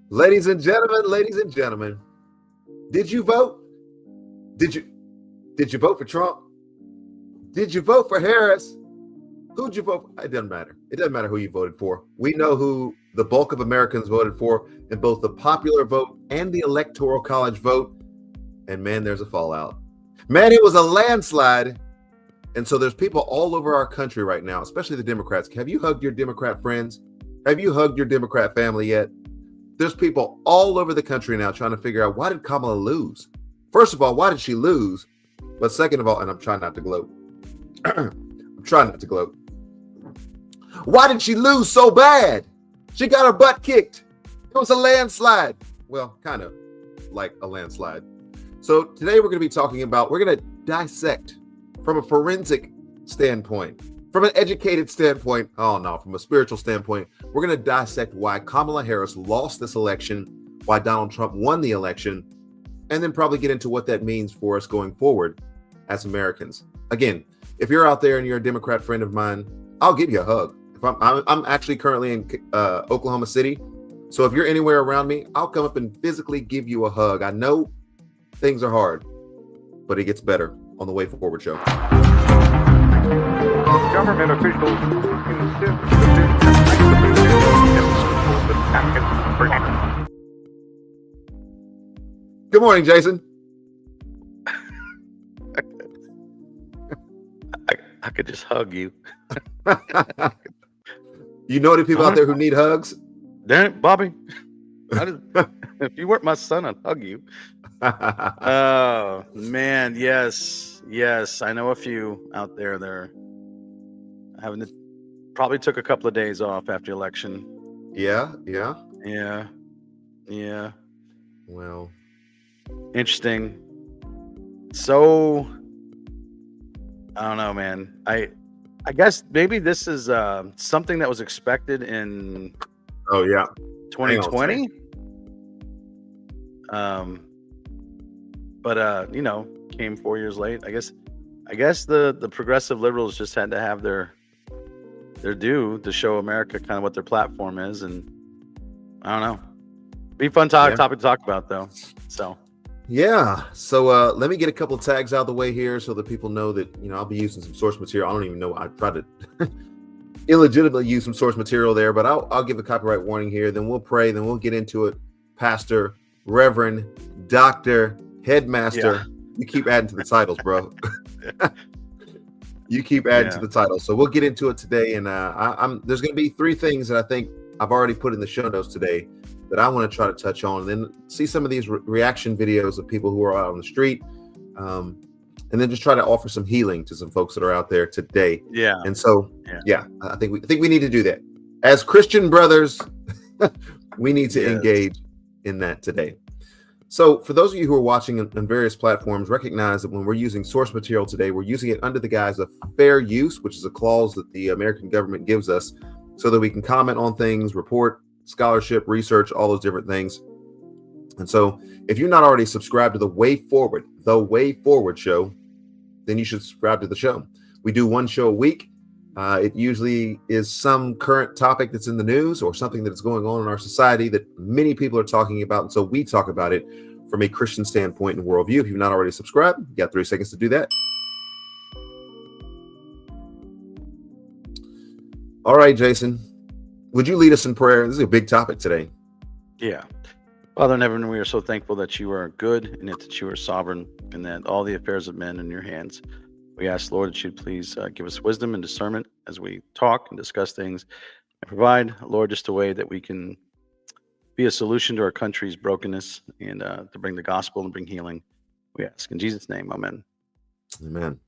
Ladies and gentlemen, did you vote? Did you did you vote for Trump? Did you vote for Harris? Who'd you vote for? It doesn't matter. It doesn't matter who you voted for. We know who the bulk of Americans voted for in both the popular vote and the electoral college vote. And man, there's a fallout. Man, it was a landslide. And so there's people all over our country right now, especially the Democrats. Have you hugged your Democrat friends? Have you hugged your Democrat family yet? There's people all over the country now trying to figure out, why did Kamala lose? First of all, why did she lose? But second of all, and I'm trying not to gloat. I'm trying not to gloat. Why did she lose so bad? She got her butt kicked. It was a landslide. Well, kind of like a landslide. So today we're going to be talking about, we're going to dissect from a forensic standpoint, from an educated standpoint, oh no, from a spiritual standpoint, we're going to dissect why Kamala Harris lost this election, why Donald Trump won the election, and then probably get into what that means for us going forward as Americans. Again, if you're out there and you're a Democrat friend of mine, I'll give you a hug. If I'm actually currently in Oklahoma City, so if you're anywhere around me, I'll come up and physically give you a hug. I know things are hard, but it gets better on the Way Forward show. Government officials insist that Good morning, Jason. I could just hug you. You know the people out there who need hugs? Damn it, Bobby. If you weren't my son, I'd hug you. Oh, man. Yes. I know a few out there. They're having to, probably took a couple of days off after the election. Yeah. Well, interesting. So, I don't know, man. I guess maybe this is something that was expected in 2020. But came 4 years late. I guess the progressive liberals just had to have their due to show America kind of what their platform is, and I don't know. Be a fun topic to talk about, though. So let me get a couple of tags out of the way here so that people know that I'll be using some source material. I don't even know. I tried to illegitimately use some source material there, but I'll give a copyright warning here. Then we'll pray. Then we'll get into it. Pastor, Reverend, Doctor, Headmaster. You keep adding to the titles, bro. You keep adding to the titles. So we'll get into it today. And there's going to be three things that I think I've already put in the show notes today that I want to try to touch on, and then see some of these reaction videos of people who are out on the street, and then just try to offer some healing to some folks that are out there today. And so, I think we need to do that as Christian brothers. We need to engage in that today. So for those of you who are watching on various platforms, recognize that when we're using source material today, we're using it under the guise of fair use, which is a clause that the American government gives us so that we can comment on things, report scholarship, research, all those different things. And so if you're not already subscribed to the Way Forward show, then you should subscribe to the show. We do one show a week. It usually is some current topic that's in the news or something that's going on in our society that many people are talking about. And so we talk about it from a Christian standpoint and worldview. If you've not already subscribed, you got 3 seconds to do that. All right, Jason, would you lead us in prayer? This is a big topic today. Yeah. Father in heaven, we are so thankful that you are good and that you are sovereign and that all the affairs of men are in your hands. We ask, Lord, that you'd please give us wisdom and discernment as we talk and discuss things, and provide, Lord, just a way that we can be a solution to our country's brokenness and to bring the gospel and bring healing. We ask in Jesus' name, amen. Amen.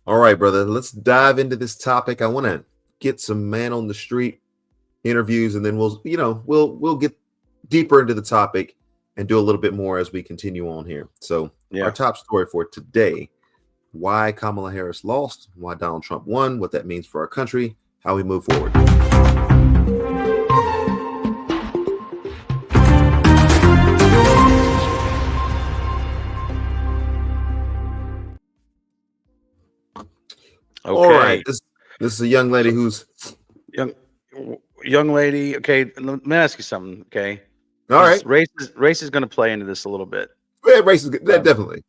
All right, brother, let's dive into this topic. I want to get some man on the street interviews, and then we'll get deeper into the topic and do a little bit more as we continue on here. So our top story for today: why Kamala Harris lost, why Donald Trump won, what that means for our country, how we move forward. Okay. All right. This is a young lady who's young lady. Okay, let me ask you something. Okay, All right. Race is going to play into this a little bit. Yeah, race is good. Definitely.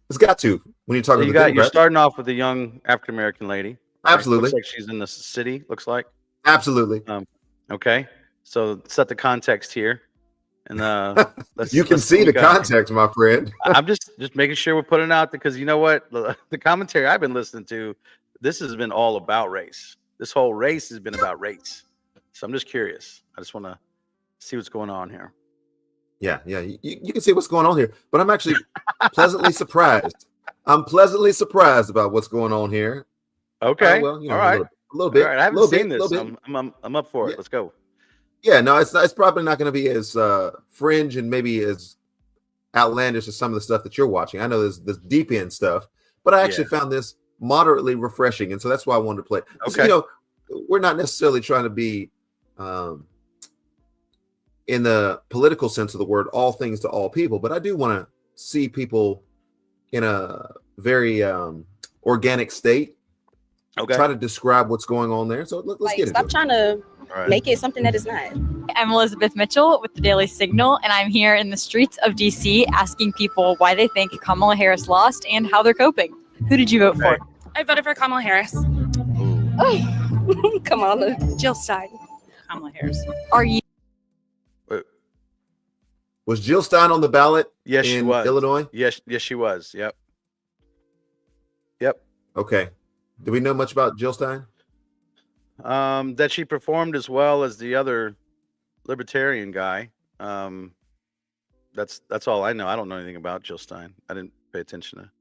It's got to when you're talking So to the you're Democrats. starting off with a young African American lady. Right? Absolutely. Looks like she's in the city. Looks like. Absolutely. Okay. So set the context here, and you can see the context, my friend. I'm just making sure we're putting it out there because you know what, the commentary I've been listening to, this has been all about race. This whole race has been about race. So I'm just curious. I just want to see what's going on here. Yeah. You can see what's going on here, but I'm actually pleasantly surprised. I'm pleasantly surprised about what's going on here. Okay. Well, all right. A little bit. All right. I haven't seen this. I'm up for it. Let's go. Yeah, no, it's probably not going to be as fringe and maybe as outlandish as some of the stuff that you're watching. I know there's deep end stuff, but I actually found this moderately refreshing, and so that's why I wanted to play. Okay. We're not necessarily trying to be, in the political sense of the word, all things to all people, but I do want to see people in a very organic state. Okay. Try to describe what's going on there. So let's get into it. Stop trying to make it something that is not. I'm Elizabeth Mitchell with the Daily Signal, and I'm here in the streets of DC asking people why they think Kamala Harris lost and how they're coping. Who did you vote for? I voted for Kamala Harris. Oh, Kamala. Jill Stein. Kamala Harris. Are you? Was Jill Stein on the ballot? Yes, she was. Illinois? Yes, she was. Yep. Okay. Do we know much about Jill Stein? That she performed as well as the other libertarian guy. That's all I know. I don't know anything about Jill Stein. I didn't pay attention to.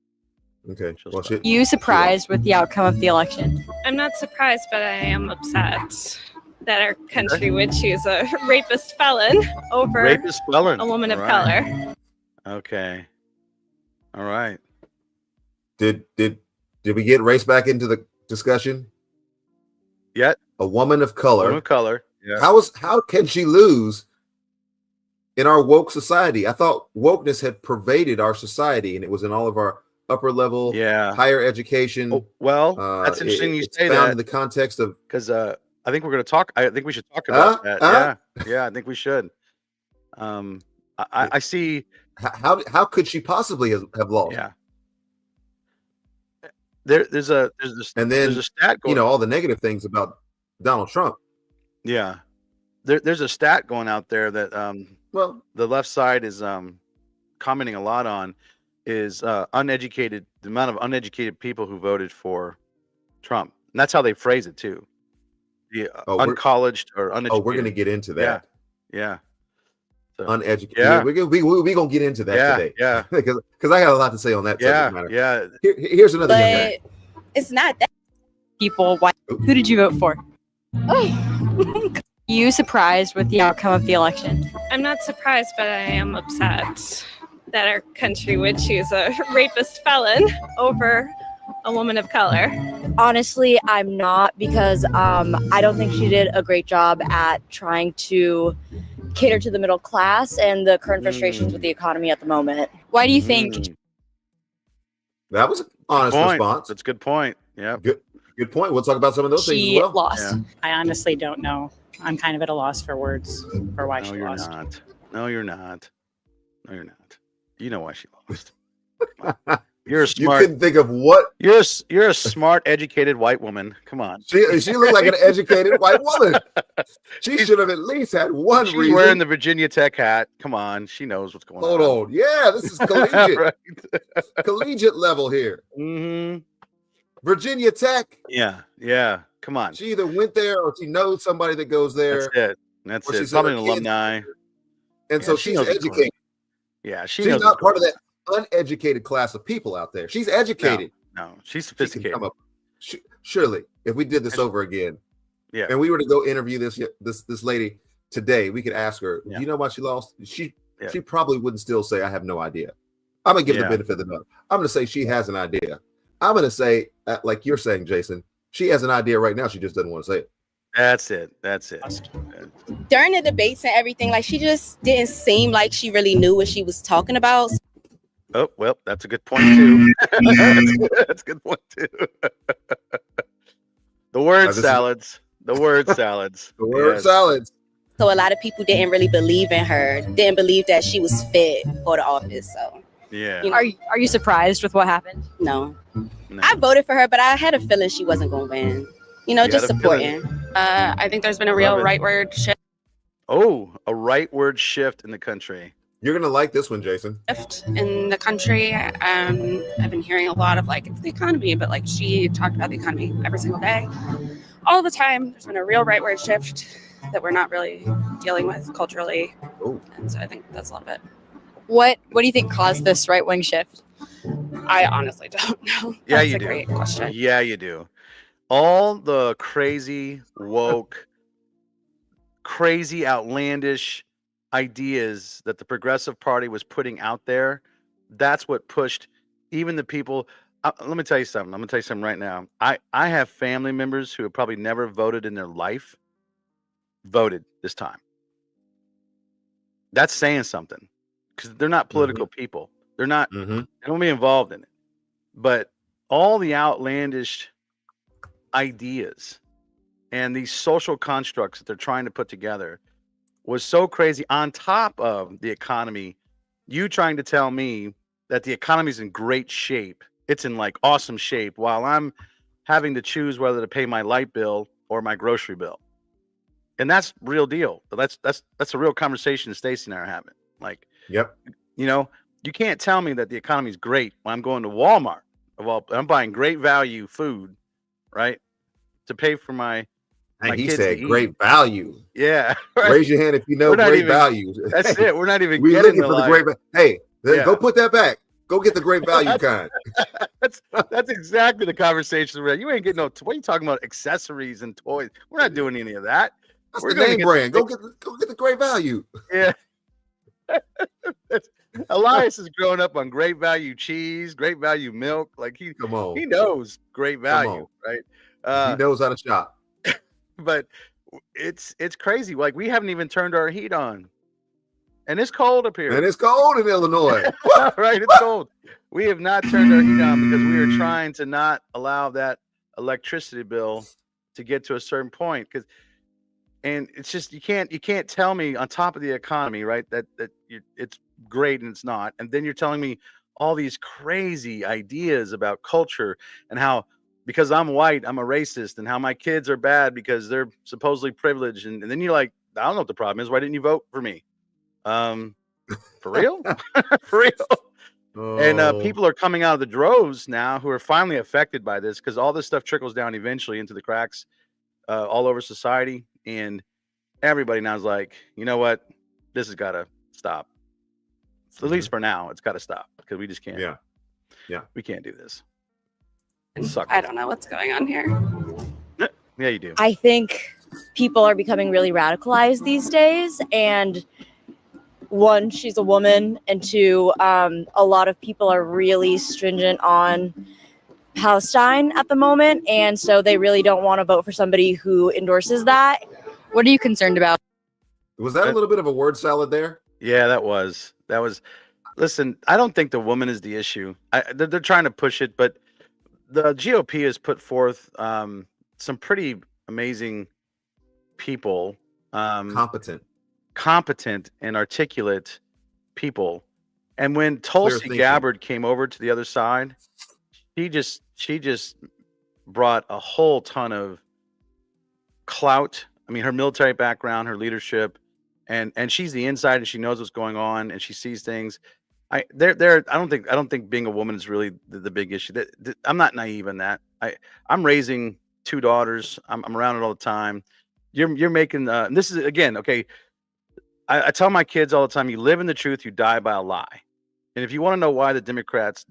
Okay. Well, you surprised with the outcome of the election? I'm not surprised, but I am upset that our country would choose a rapist felon over a woman of color. Okay. All right. Did we get race back into the discussion? Yet a woman of color. Woman of color. Yeah. How can she lose in our woke society? I thought wokeness had pervaded our society, and it was in all of our upper level, higher education. Oh, well, that's interesting. You say that in the context of because I think we're going to talk. I think we should talk about that. Yeah, I think we should. I see. How could she possibly have lost? Yeah. There's a stat going. All the negative things about Donald Trump. Yeah, there's a stat going out there that the left side is commenting a lot on is uneducated. The amount of uneducated people who voted for Trump, and that's how they phrase it too. The uncolleged or uneducated. We're going to get into that. Yeah. So, uneducated. Yeah, we're gonna get into that today. Yeah, because I got a lot to say on that subject matter. Yeah. Here's another young guy. It's not that. People, who did you vote for? You surprised with the outcome of the election? I'm not surprised, but I am upset that our country would choose a rapist felon over a woman of color. Honestly, I'm not, because I don't think she did a great job at trying to cater to the middle class and the current frustrations with the economy at the moment. Why do you think? That was an honest response. That's a good point. Yeah. Good point. We'll talk about some of those things as well. She lost. Yeah. I honestly don't know. I'm kind of at a loss for words for why she lost. No, you're not. You know why she lost. You're a smart. You couldn't think of what? You're a smart, educated white woman. Come on. She looked like an educated white woman. She should have at least had one reason. She's wearing the Virginia Tech hat. Come on, she knows what's going on. Hold on. Yeah, this is collegiate. Collegiate level here. Mm-hmm. Virginia Tech. Yeah. Come on. She either went there or she knows somebody that goes there. That's it. She's probably an alumni. And so she's educated. Yeah, she's not part of that uneducated class of people out there. She's educated. No, she's sophisticated. Surely, if we did this over again, and we were to go interview this lady today, we could ask her, do you know why she lost? She probably wouldn't still say, I have no idea. I'm gonna give her the benefit of the doubt. I'm gonna say she has an idea. I'm gonna say, like you're saying, Jason, she has an idea right now. She just doesn't want to say it. That's it. During the debates and everything, like, she just didn't seem like she really knew what she was talking about. Oh, well, that's a good point too. That's a good point too. The word salads. The word salads. So a lot of people didn't really believe in her, didn't believe that she was fit for the office. So Yeah. you know, Are you surprised with what happened? no. No. I voted for her, but I had a feeling she wasn't going to win. You know, You just had a feeling. supporting. I think there's been a Love real it. rightward shift Oh, a rightward shift in the country. You're gonna like this one, Jason. in the country. I've been hearing a lot of like, it's the economy, but like she talked about the economy every single day, all the time. There's been a real rightward shift that we're not really dealing with culturally. Oh. And so I think that's a lot of it. What do you think caused this right wing shift? I honestly don't know. Yeah, That's you a do. great question. Yeah, you do. All the crazy, woke, crazy, outlandish ideas that the Progressive Party was putting out there, that's what pushed even the people. Let me tell you something. I'm going to tell you something right now. I have family members who have probably never voted in their life, voted this time. That's saying something because they're not political people. They're not, they don't be involved in it. But all the outlandish ideas and these social constructs that they're trying to put together was so crazy, on top of the economy. You trying to tell me that the economy is in great shape, it's in like awesome shape, while I'm having to choose whether to pay my light bill or my grocery bill. And that's real deal. That's a real conversation Stacey and I are having. Like, Yep. you know, you can't tell me that the economy is great when I'm going to Walmart. I'm buying great value food, right, to pay for my And he kids said to eat. great value. Yeah. Right. Raise your hand if you know We're not great even- value. That's it. We're not even We getting looking the for the like, great. Hey, Yeah. go put that back. Go get the great value kind. That's exactly the conversation we're at. You ain't getting no. What are you talking about? Accessories and toys. We're not doing any of that. That's We're the gonna name get brand. the- Go get the great value. Yeah. Elias is growing up on great value cheese, great value milk. Like he Come on. he knows great value, on. right? He knows how to shop. But it's crazy. Like we haven't even turned our heat on, and it's cold up here. And it's cold in Illinois. Right, it's cold. We have not turned our heat on because we are trying to not allow that electricity bill to get to a certain point. And it's just you can't tell me on top of the economy, right, that it's great and it's not, and then you're telling me all these crazy ideas about culture and how because I'm white I'm a racist and how my kids are bad because they're supposedly privileged, and then you're like, I don't know what the problem is. Why didn't you vote for me? For real? For real? And people are coming out of the droves now who are finally affected by this because all this stuff trickles down eventually into the cracks all over society. And everybody now is like, you know what? This has got to stop. At least for now, it's got to stop because we just can't. Yeah. We can't do this. I don't know what's going on here. Yeah, you do. I think people are becoming really radicalized these days. And one, she's a woman. And two, a lot of people are really stringent on Palestine at the moment. And so they really don't want to vote for somebody who endorses that. What are you concerned about? Was that a little bit of a word salad there? Yeah, that was. Listen, I don't think the woman is the issue. They're trying to push it, but the GOP has put forth some pretty amazing people, competent and articulate people. And when Tulsi Gabbard came over to the other side, she just brought a whole ton of clout. I mean, her military background, her leadership, and she's the inside, and she knows what's going on, and she sees things. I don't think being a woman is really the big issue. I'm not naive in that. I'm raising 2 daughters. I'm around it all the time. You're making and this is again okay. I tell my kids all the time: you live in the truth, you die by a lie. And if you want to know why the Democrats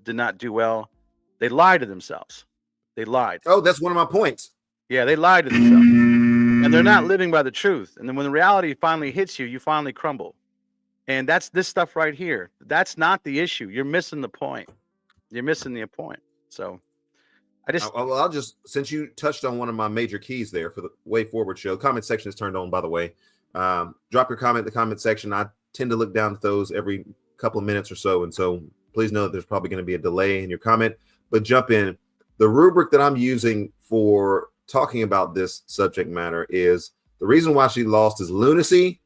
did not do well, they lied to themselves. They lied. Oh, that's one of my points. Yeah, they lied to themselves, and they're not living by the truth. And then when the reality finally hits you, you finally crumble. And that's this stuff right here. That's not the issue. You're missing the point. You're missing the point. So I'll just, since you touched on one of my major keys there for the Way Forward show, comment section is turned on, by the way. Drop your comment in the comment section. I tend to look down at those every couple of minutes or so. And so please know that there's probably going to be a delay in your comment, but jump in. The rubric that I'm using for talking about this subject matter is the The reason why she lost is lunacy,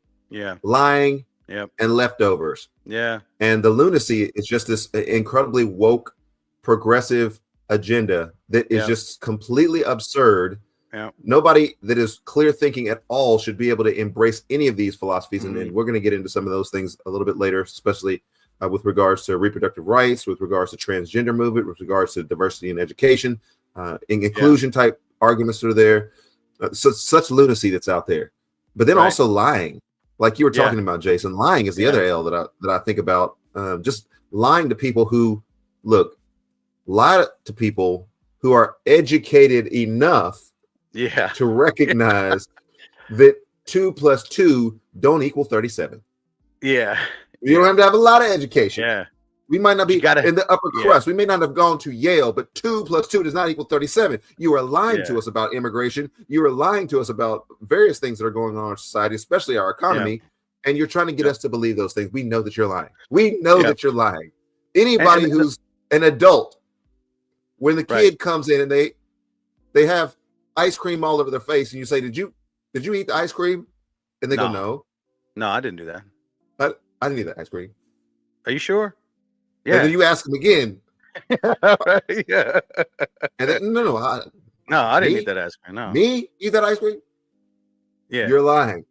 lying, and leftovers. Yeah. And the lunacy is just this incredibly woke, progressive agenda that is just completely absurd. Yeah. Nobody that is clear thinking at all should be able to embrace any of these philosophies. And then we're going to get into some of those things a little bit later, especially with regards to reproductive rights, with regards to transgender movement, with regards to diversity in education, inclusion type arguments that are there. Such lunacy that's out there. But then also lying, like you were talking about, Jason. Lying is the other L that I think about. Just lying to people who lie to people who are educated enough to recognize that 2 + 2 don't equal 37. Yeah. You don't have to have a lot of education. Yeah. We might not be in the upper crust. We may not have gone to Yale, but 2 + 2 does not equal 37. You are lying to us about immigration. You are lying to us about various things that are going on in our society, especially our economy. And you're trying to get us to believe those things. We know that you're lying. We know that you're lying. Anybody who's an adult, when the kid comes in and they have ice cream all over their face, and you say, "Did you eat the ice cream?" And they go, "No, I didn't do that. I didn't eat that ice cream." Are you sure? Yeah. And then you ask them again. Yeah. And then, no, I didn't eat that ice cream. No. Me eat that ice cream? Yeah. You're lying.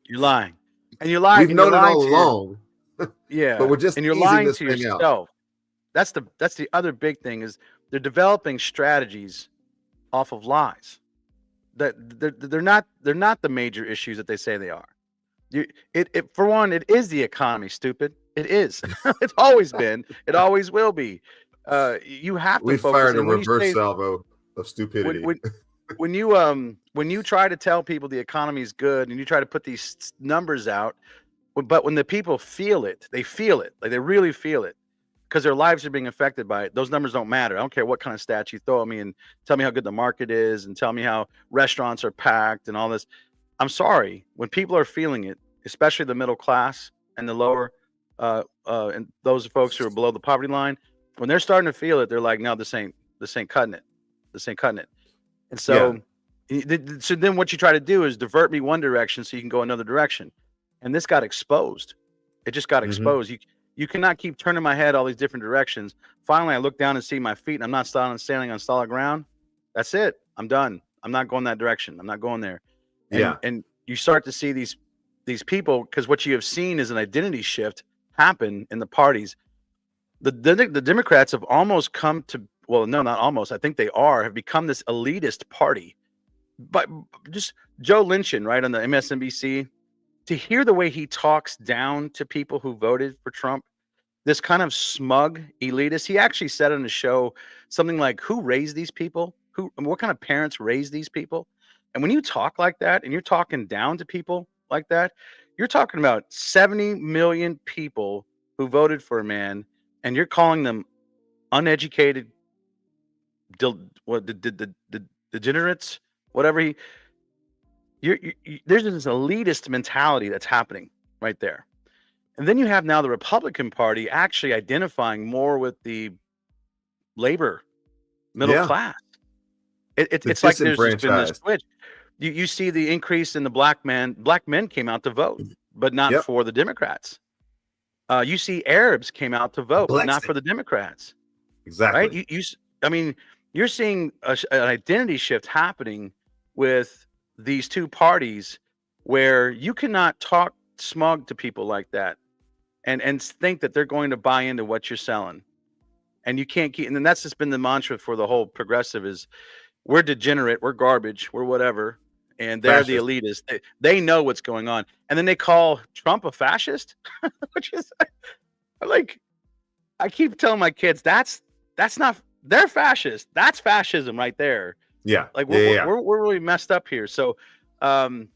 You're lying. And you're lying. We've known it all along. But we're just and you're lying to yourself. That's the other big thing is they're developing strategies off of lies. That they're not the major issues that they say they are. For one, it is the economy, stupid. It is. It's always been. It always will be. You have to. We fired a reverse salvo of stupidity. When you try to tell people the economy is good and you try to put these numbers out, but when the people feel it, they feel it. Like they really feel it because their lives are being affected by it. Those numbers don't matter. I don't care what kind of stats you throw at me and tell me how good the market is and tell me how restaurants are packed and all this. I'm sorry. When people are feeling it, especially the middle class and the lower, and those folks who are below the poverty line, when they're starting to feel it, they're like, "No, this ain't cutting it. This ain't cutting it." And so, so then what you try to do is divert me one direction so you can go another direction. And this got exposed. It just got exposed. You cannot keep turning my head all these different directions. Finally, I look down and see my feet, and I'm not standing on solid ground. That's it. I'm done. I'm not going that direction. I'm not going there. And you start to see these people, because what you have seen is an identity shift happen in the parties. The Democrats have almost come to, well, no, not almost. I think they have become this elitist party. But just Joe Linchin, right, on the MSNBC, to hear the way he talks down to people who voted for Trump, this kind of smug elitist, he actually said on the show something like, "Who raised these people? What kind of parents raised these people?" And when you talk like that and you're talking down to people like that, you're talking about 70 million people who voted for a man, and you're calling them uneducated, degenerates, whatever there's this elitist mentality that's happening right there. And then you have now the Republican Party actually identifying more with the labor middle class. It's like there's just been this switch. You see the increase in the black men came out to vote, but not for the Democrats. You see Arabs came out to vote, but not for the Democrats. Exactly. Right? You're seeing an identity shift happening with these two parties where you cannot talk smug to people like that and think that they're going to buy into what you're selling. And you can't keep, and then that's just been the mantra for the whole progressive is we're degenerate, we're garbage, we're whatever. And they're the elitists. They know what's going on. And then they call Trump a fascist, which is like, I keep telling my kids, that's not, they're fascist. That's fascism right there. Yeah. Like we're really messed up here. So, we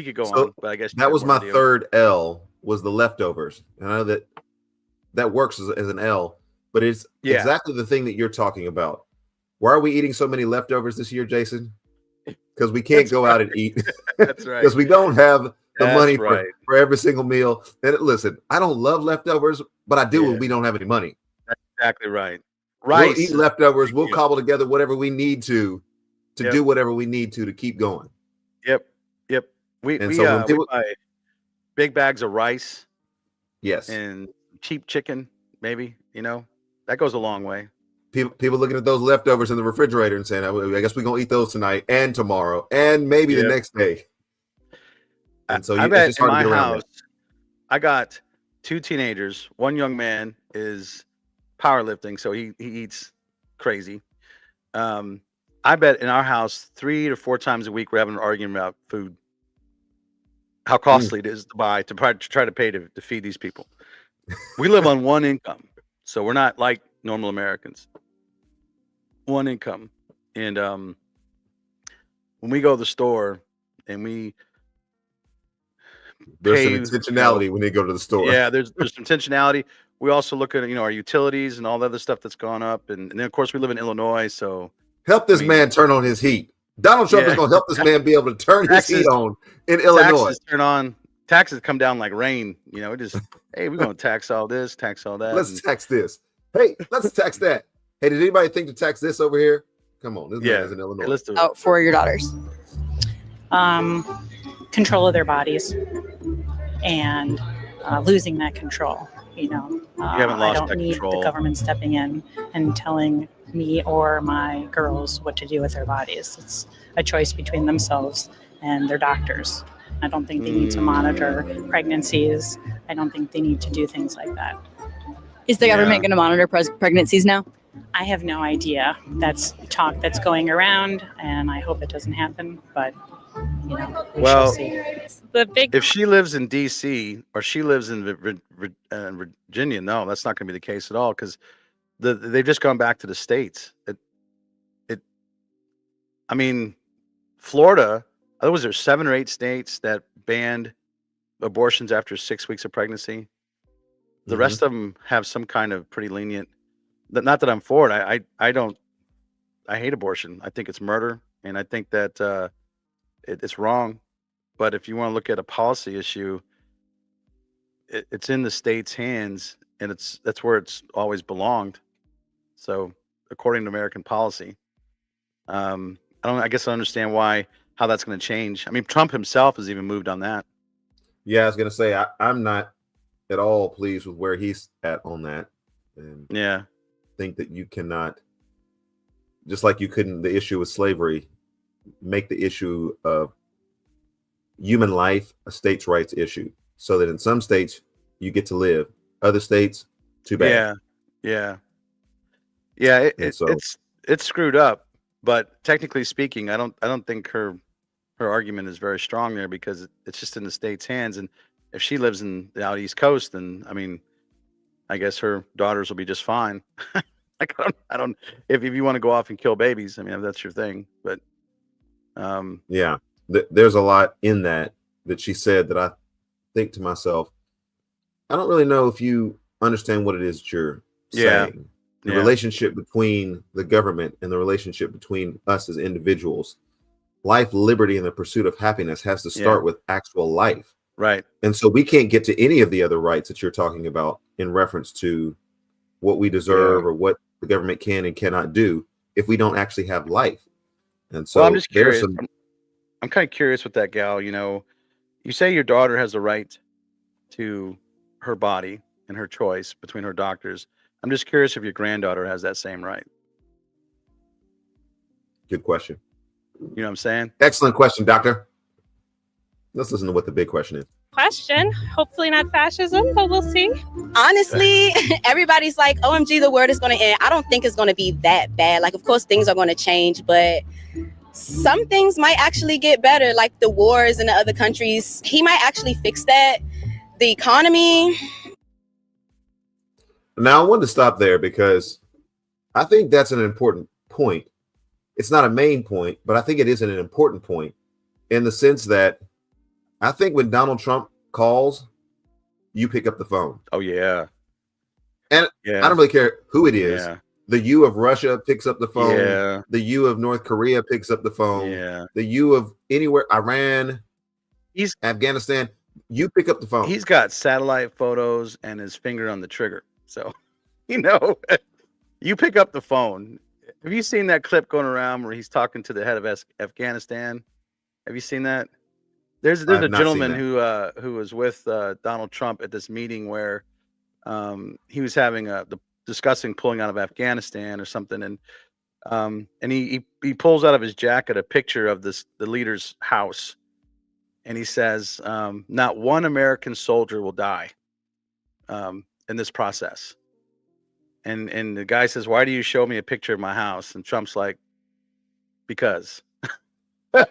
could go on, but I guess that was my third L was the leftovers. And I know that works as an L, but it's exactly the thing that you're talking about. Why are we eating so many leftovers this year, Jason? Because we can't go out and eat. That's right. Because we don't have the money for every single meal. And listen, I don't love leftovers, but I do when we don't have any money. That's exactly right. We'll eat leftovers. We'll cobble together whatever we need to to Yep. do whatever we need to keep going. Yep. We And so when we people, buy big bags of rice yes, and cheap chicken, maybe, that goes a long way. people looking at those leftovers in the refrigerator and saying, I guess we're gonna eat those tonight and tomorrow and maybe the Yeah. next day. And so I it's bet just in hard to my get around house, I got 2 teenagers. One young man is powerlifting, so he eats crazy. I bet in our house 3 to 4 times a week we're having an argument about food, how costly it is to buy to try to pay to feed these people. We live on one income, so we're not like normal Americans. One income, and when we go to the store and we There's some pay, intentionality when they go to the store. yeah, there's some intentionality. We also look at our utilities and all the other stuff that's gone up, and then of course we live in Illinois, so Help this I mean, man turn on his heat. Donald Trump Yeah. is going to help this man be able to turn his heat Taxes- on in Illinois. taxes come down like rain. It just, hey, we're gonna tax all this, tax all that. Let's and- tax this. Hey, let's tax that. Hey, did anybody think to tax this over here? Come on, this Yeah. man is in Illinois. Hey, let's do it. Out for your daughters. Control of their bodies and losing that control. haven't I lost don't that need control. the government stepping in and telling me or my girls what to do with their bodies. It's a choice between themselves and their doctors. I don't think they need to monitor pregnancies. I don't think they need to do things like that. Is the Yeah. government going to monitor pregnancies now? I have no idea. That's talk that's going around, and I hope it doesn't happen. But we Well, shall see. The big If she lives in D.C. or she lives in Virginia, no, that's not going to be the case at all because they've just gone back to the states. I mean, Florida. Was there 7 or 8 states that banned abortions after 6 weeks of pregnancy? The Mhm. rest of them have some kind of pretty lenient. Not that I'm for it. I don't. I hate abortion. I think it's murder, and I think that it's wrong. But if you want to look at a policy issue, it's in the state's hands, and that's where it's always belonged. So, according to American policy, I guess I understand how that's going to change. I mean, Trump himself has even moved on that. Yeah, I was going to say, I'm not at all pleased with where he's at on that. And Yeah, think that you cannot, just like you couldn't, the issue with slavery, make the issue of human life a states' rights issue, so that in some states you get to live, other states, too bad. yeah. And so- It's screwed up, but technically speaking, I don't think her argument is very strong there because it's just in the state's hands. And if she lives in the out East Coast, then I mean, I guess her daughters will be just fine. Like I don't. If you want to go off and kill babies, I mean, if that's your thing. But yeah, there's a lot in that she said that I think to myself, I don't really know if you understand what it is that you're saying. The relationship between the government and the relationship between us as individuals, life, liberty, and the pursuit of happiness has to start with actual life. Right. And so we can't get to any of the other rights that you're talking about in reference to what we deserve or what the government can and cannot do if we don't actually have life. And so I'm just curious. there's I'm kind of curious with that gal. You say your daughter has a right to her body and her choice between her doctors. I'm just curious if your granddaughter has that same right. good question. You know what I'm saying? Excellent question, doctor. Let's listen to what the big question is. Question. Hopefully not fascism, but we'll see. Honestly, everybody's like, OMG, the world is going to end. I don't think it's going to be that bad. Like, of course, things are going to change, but some things might actually get better, like the wars in the other countries. He might actually fix that. The economy. Now, I wanted to stop there because I think that's an important point. It's not a main point, but I think it is an important point in the sense that I think when Donald Trump calls, you pick up the phone. Oh yeah. And yeah. I don't really care who it is. Yeah. The U of Russia picks up the phone. Yeah. The U of North Korea picks up the phone. Yeah. The U of anywhere, Iran, Afghanistan, you pick up the phone. He's got satellite photos and his finger on the trigger. So, you pick up the phone. Have you seen that clip going around where he's talking to the head of Afghanistan? Have you seen that? There's I have a not seen gentleman that. who was with Donald Trump at this meeting where he was having discussing pulling out of Afghanistan or something, and he pulls out of his jacket a picture of the leader's house, and he says, "Not one American soldier will die in this process." And the guy says, "Why do you show me a picture of my house?" And Trump's like, "Because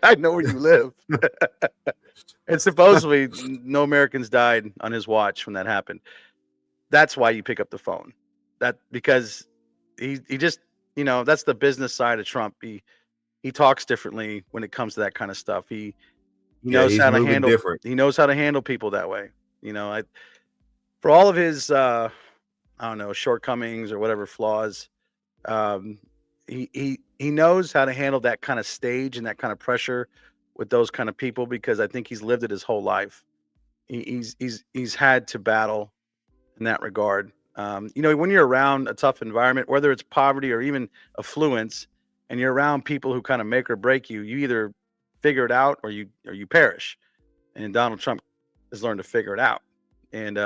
I know where you live." And supposedly no Americans died on his watch when that happened. That's why you pick up the phone. Because he just, that's the business side of Trump. He talks differently when it comes to that kind of stuff. He knows he's how to moving handle different. He knows how to handle people that way. For all of his I don't know, shortcomings or whatever flaws, he knows how to handle that kind of stage and that kind of pressure with those kind of people, because I think he's lived it his whole life. He's had to battle in that regard. When you're around a tough environment, whether it's poverty or even affluence, and you're around people who kind of make or break you, you either figure it out or you perish. And Donald Trump has learned to figure it out. And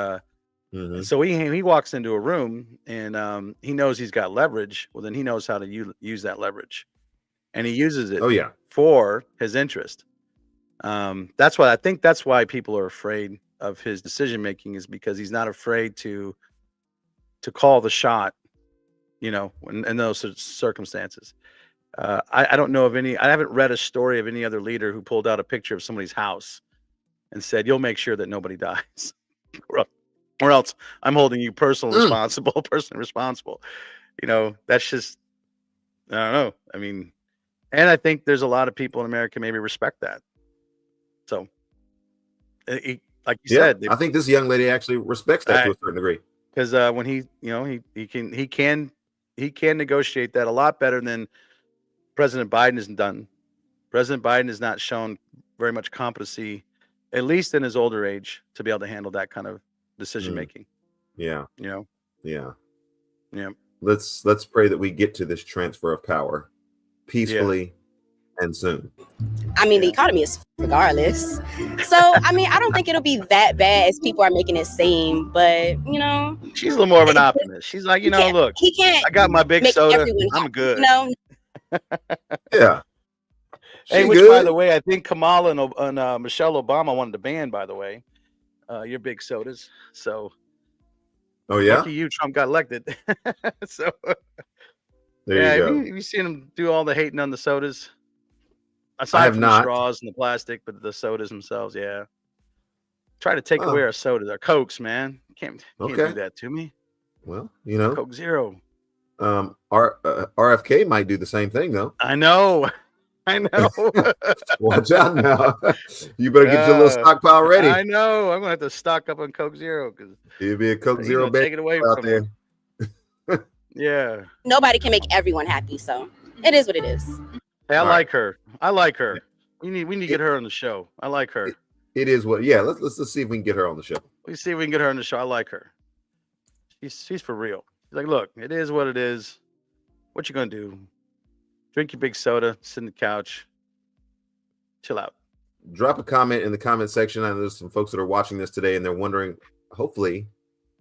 so he walks into a room and he knows he's got leverage. Well, then he knows how to use that leverage, and he uses it for his interest. That's why people are afraid of his decision making, is because he's not afraid to call the shot, in those circumstances. I don't know of any. I haven't read a story of any other leader who pulled out a picture of somebody's house and said, "You'll make sure that nobody dies, or else I'm holding you personally responsible." That's just, I don't know. I mean, and I think there's a lot of people in America maybe respect that. So, like you said, I think this young lady actually respects that to a certain degree. Because when he can negotiate that a lot better than President Biden has done. President Biden has not shown very much competency, at least in his older age, to be able to handle that kind of decision making. Yeah. Yeah. Let's pray that we get to this transfer of power peacefully and soon. I mean, the economy is regardless. So, I mean, I don't think it'll be that bad as people are making it seem, but, she's a little more of an optimist. She's like, look, he can't. I got my big soda. I'm good. Yeah. Hey, which, by the way, I think Kamala and Michelle Obama wanted to ban, by the way, your big sodas. So, lucky you, Trump got elected. So, there you go. Have you seen him do all the hating on the sodas? Aside from the straws and the plastic, but the sodas themselves, try to take away our sodas, our Cokes, man. Can't do that to me. Well, Coke Zero. RFK might do the same thing, though. I know. Watch out now. You better get your little stockpile ready. I know. I'm gonna have to stock up on Coke Zero because it'll be a Coke Zero take it away out from there. Yeah. Nobody can make everyone happy, so it is what it is. Hey, I like her. We need to get her on the show. I like her. It is what. Yeah. Let's see if we can get her on the show. Let's see if we can get her on the show. I like her. She's for real. She's like, look, it is what it is. What you gonna do? Drink your big soda, sit on the couch, chill out. Drop a comment in the comment section. I know there's some folks that are watching this today and they're wondering. Hopefully,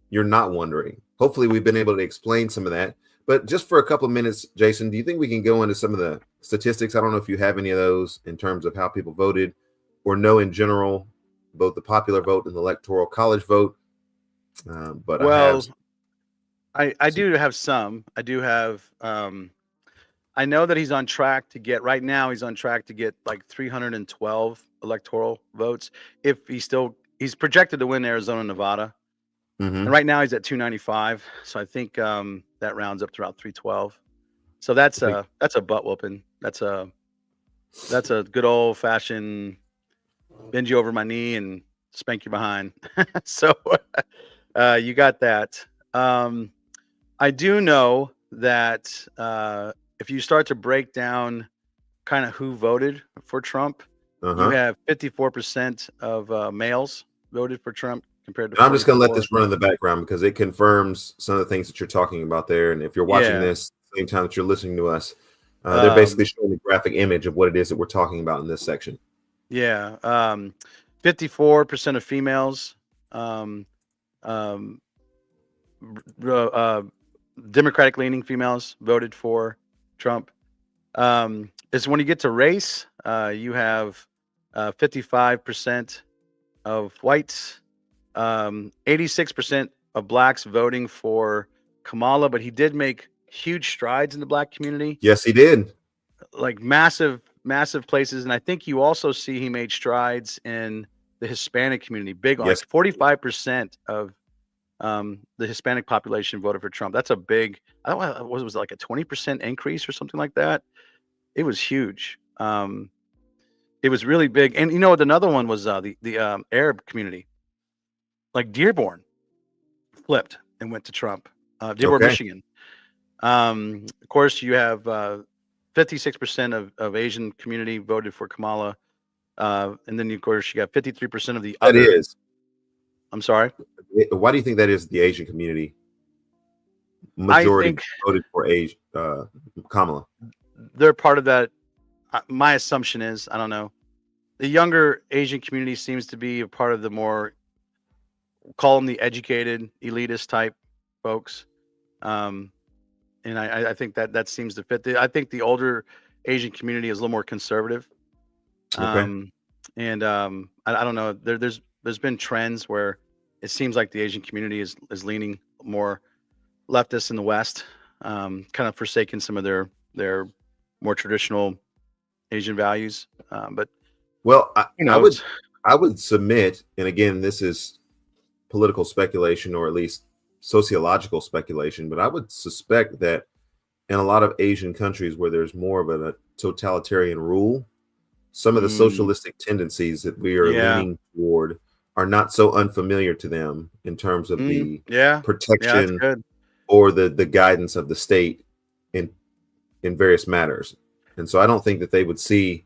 you're not wondering. Hopefully, we've been able to explain some of that. But just for a couple of minutes, Jason, do you think we can go into some of the statistics? I don't know if you have any of those in terms of how people voted or know in general, both the popular vote and the electoral college vote. But I do have some. I do have. I know that he's on track to get, right now, he's on track to get like 312 electoral votes. If he's projected to win Arizona, Nevada. And right now he's at 295. So I think that rounds up to about 312. So that's a butt whooping. That's a good old fashioned bend you over my knee and spank you behind. So you got that. I do know that if you start to break down kind of who voted for Trump, you have 54% of males voted for Trump compared to. I'm just going to let this run in the background because it confirms some of the things that you're talking about there. And if you're watching this the same time that you're listening to us. They're Um, basically showing a graphic image of what it is that we're talking about in this section. Yeah. 54% of females, um, um, Democratic leaning females voted for Trump. Is when you get to race, you have 55% of whites, 86% of blacks voting for Kamala, but he did make huge strides in the black community, Yes, he did. like massive places. And I think you also see he made strides in the Hispanic community, big, Yes. like 45% of the Hispanic population voted for Trump. That's a big, I don't know, was it like a 20% increase or something like that? It was huge. It was really big. And you know what? Another one was the Arab community, like Dearborn flipped and went to Trump. Dearborn, Okay. Michigan. Of course, you have 56% of Asian community voted for Kamala. And then, of course, you got 53% of the That other. is. I'm sorry. Why do you think that is the Asian community? Majority think- voted for Kamala. They're part of that. My assumption is, I don't know, the younger Asian community seems to be a part of the more, call them the educated, elitist type folks. And I think that seems to fit. I think the older Asian community is a little more conservative. Okay. I don't know. There's been trends where it seems like the Asian community is leaning more leftist in the West, kind of forsaking some of their more traditional Asian values. But Well, who knows? I would submit, and again, this is political speculation or at least sociological speculation, but I would suspect that in a lot of Asian countries where there's more of a totalitarian rule, some of the socialistic tendencies that we are leaning toward are not so unfamiliar to them in terms of the protection or the guidance of the state in various matters. And so I don't think that they would see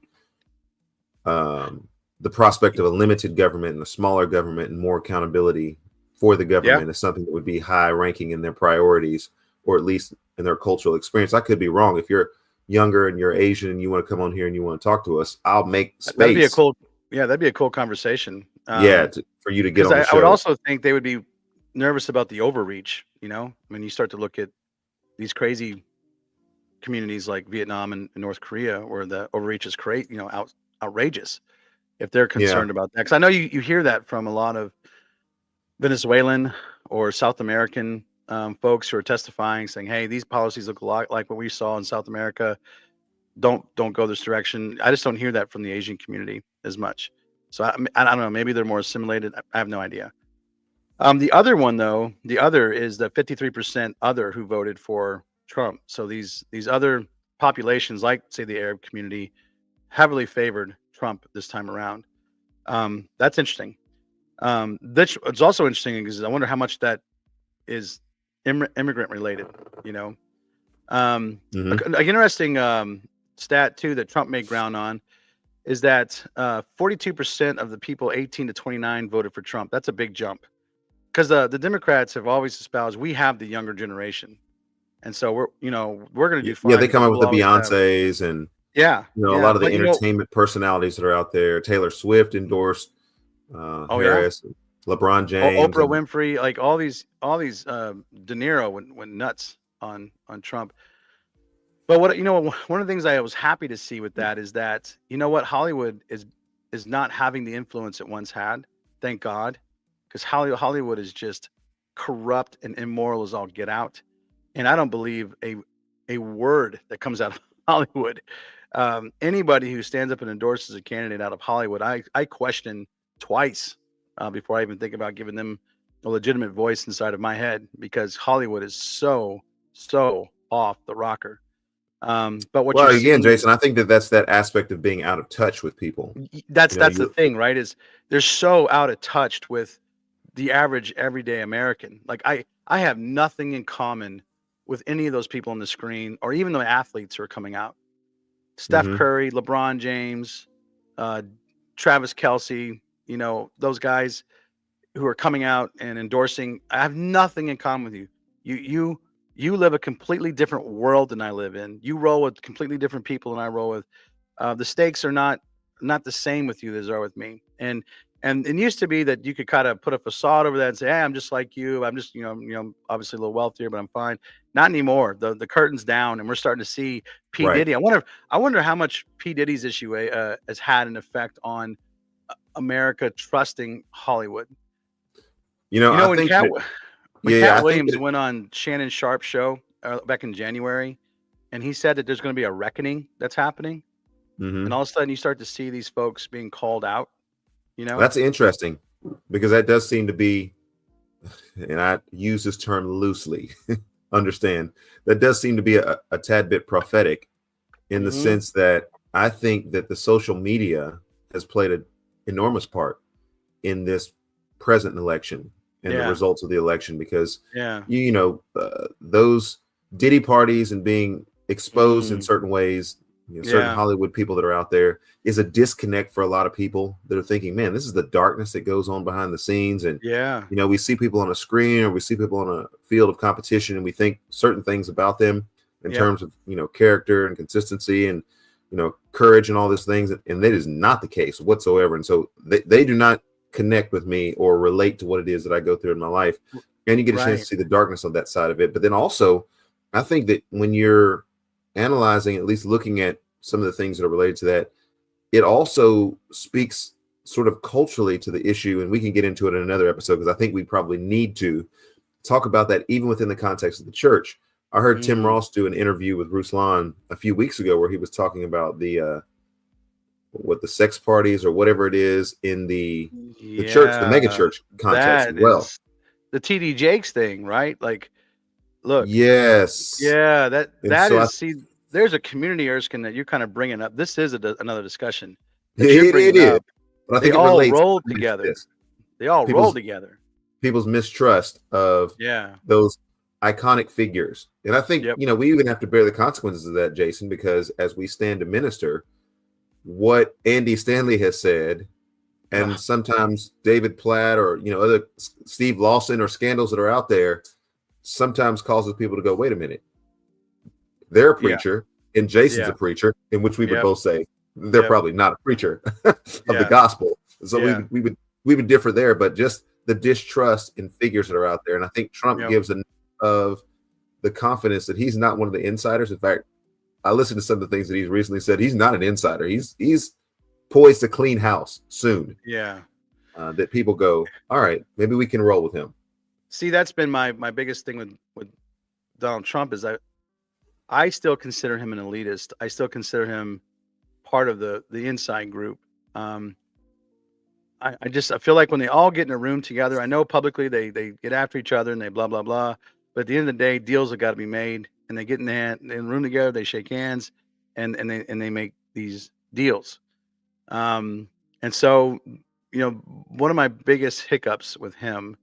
the prospect of a limited government and a smaller government and more accountability for the government as something that would be high ranking in their priorities, or at least in their cultural experience. I could be wrong. If you're younger and you're Asian and you want to come on here and you want to talk to us, I'll make space. That'd be a cool conversation. For you to get on the show. I would also think they would be nervous about the overreach. You know, when you start to look at these crazy communities like Vietnam and North Korea, where the overreach is outrageous. If they're concerned about that, because I know you hear that from a lot of Venezuelan or South American folks who are testifying, saying, "Hey, these policies look a lot like what we saw in South America. Don't go this direction." I just don't hear that from the Asian community as much. So I don't know. Maybe they're more assimilated. I have no idea. The other one, though, is the 53% other who voted for Trump. So these other populations, like say the Arab community, heavily favored Trump this time around. That's interesting. It's also interesting because I wonder how much that is immigrant related. You know, an interesting stat too that Trump made ground on is that 42% of the people 18 to 29 voted for Trump. That's a big jump because the Democrats have always espoused we have the younger generation, and so we're going to do fine. Yeah, they come up with the Beyoncés and a lot of the entertainment personalities that are out there. Taylor Swift endorsed Harris, LeBron James, Oprah Winfrey, like all these De Niro went nuts on Trump. But one of the things I was happy to see with that is that Hollywood is not having the influence it once had. Thank God, because Hollywood is just corrupt and immoral as all get out, and I don't believe a word that comes out of Hollywood. Anybody who stands up and endorses a candidate out of Hollywood, I question twice before I even think about giving them a legitimate voice inside of my head, because Hollywood is so off the rocker. But again, Jason, I think that's that aspect of being out of touch with people. That's the thing, right? Is they're so out of touch with the average everyday American. Like I have nothing in common with any of those people on the screen, or even the athletes who are coming out. Steph Curry, LeBron James, Travis Kelce, those guys who are coming out and endorsing. I have nothing in common with you. You live a completely different world than I live in. You roll with completely different people than I roll with. The stakes are not the same with you as they are with me. And it used to be that you could kind of put a facade over that and say, "Hey, I'm just like you. I'm just, obviously a little wealthier, but I'm fine." Not anymore. The curtain's down, and we're starting to see P Right. Diddy. I wonder how much P Diddy's issue has had an effect on America trusting Hollywood. I When think Cat that, when yeah, Cat I think Williams that, went on Shannon Sharp's show back in January, and he said that there's going to be a reckoning that's happening, mhm. and all of a sudden you start to see these folks being called out. That's interesting because that does seem to be, and I use this term loosely, understand, that does seem to be a tad bit prophetic in the Hmm. sense that I think that the social media has played an enormous part in this present election and the Yeah, results of the election because yeah, those Diddy parties and being exposed in mm, certain ways, certain yeah, Hollywood people that are out there is a disconnect for a lot of people that are thinking, man, this is the darkness that goes on behind the scenes. And, yeah, we see people on a screen or we see people on a field of competition and we think certain things about them in yep, terms of, character and consistency and, courage and all these things. And that is not the case whatsoever. And so they do not connect with me or relate to what it is that I go through in my life. And you get a chance to right, see the darkness on that side of it. But then also, I think that when you're analyzing, at least looking at some of the things that are related to that, it also speaks sort of culturally to the issue. And we can get into it in another episode because I think we probably need to talk about that even within the context of the church. I heard Tim mm, Ross do an interview with Ruslan a few weeks ago where he was talking about the sex parties or whatever it is in the church, the mega yeah. church context as That well. is the TD Jakes thing, right? Like, look, Yes. yeah, that And that so is. See, there's a community, Erskine, that you're kind of bringing up. This is another discussion that you're it bringing is, up. but I They think it all relates roll to together. this. They all roll People's together. people's mistrust of Yeah. those iconic figures. And I think, Yep. we even have to bear the consequences of that, Jason, because as we stand to minister, what Andy Stanley has said, and Ugh, sometimes David Platt or, other Steve Lawson or scandals that are out there sometimes causes people to go, wait a minute, they're a yeah. preacher and Jason's a Yeah. preacher, in which we would Yep. both say they're Yep. probably not a preacher of the Yeah. gospel. So Yeah. we would differ there, but just the distrust in figures that are out there. And I think Trump Yep. gives enough of the confidence that he's not one of the insiders. In fact, I listened to some of the things that he's recently said. He's not an insider. He's poised to clean house soon. Yeah. That people go, all right, maybe we can roll with him. See, that's been my biggest thing with Donald Trump is I still consider him an elitist. I still consider him part of the inside group. I feel like when they all get in a room together, I know publicly they get after each other and they blah blah blah, but at the end of the day, deals have got to be made, and they get in the room together, they shake hands, and they make these deals. And so, one of my biggest hiccups with him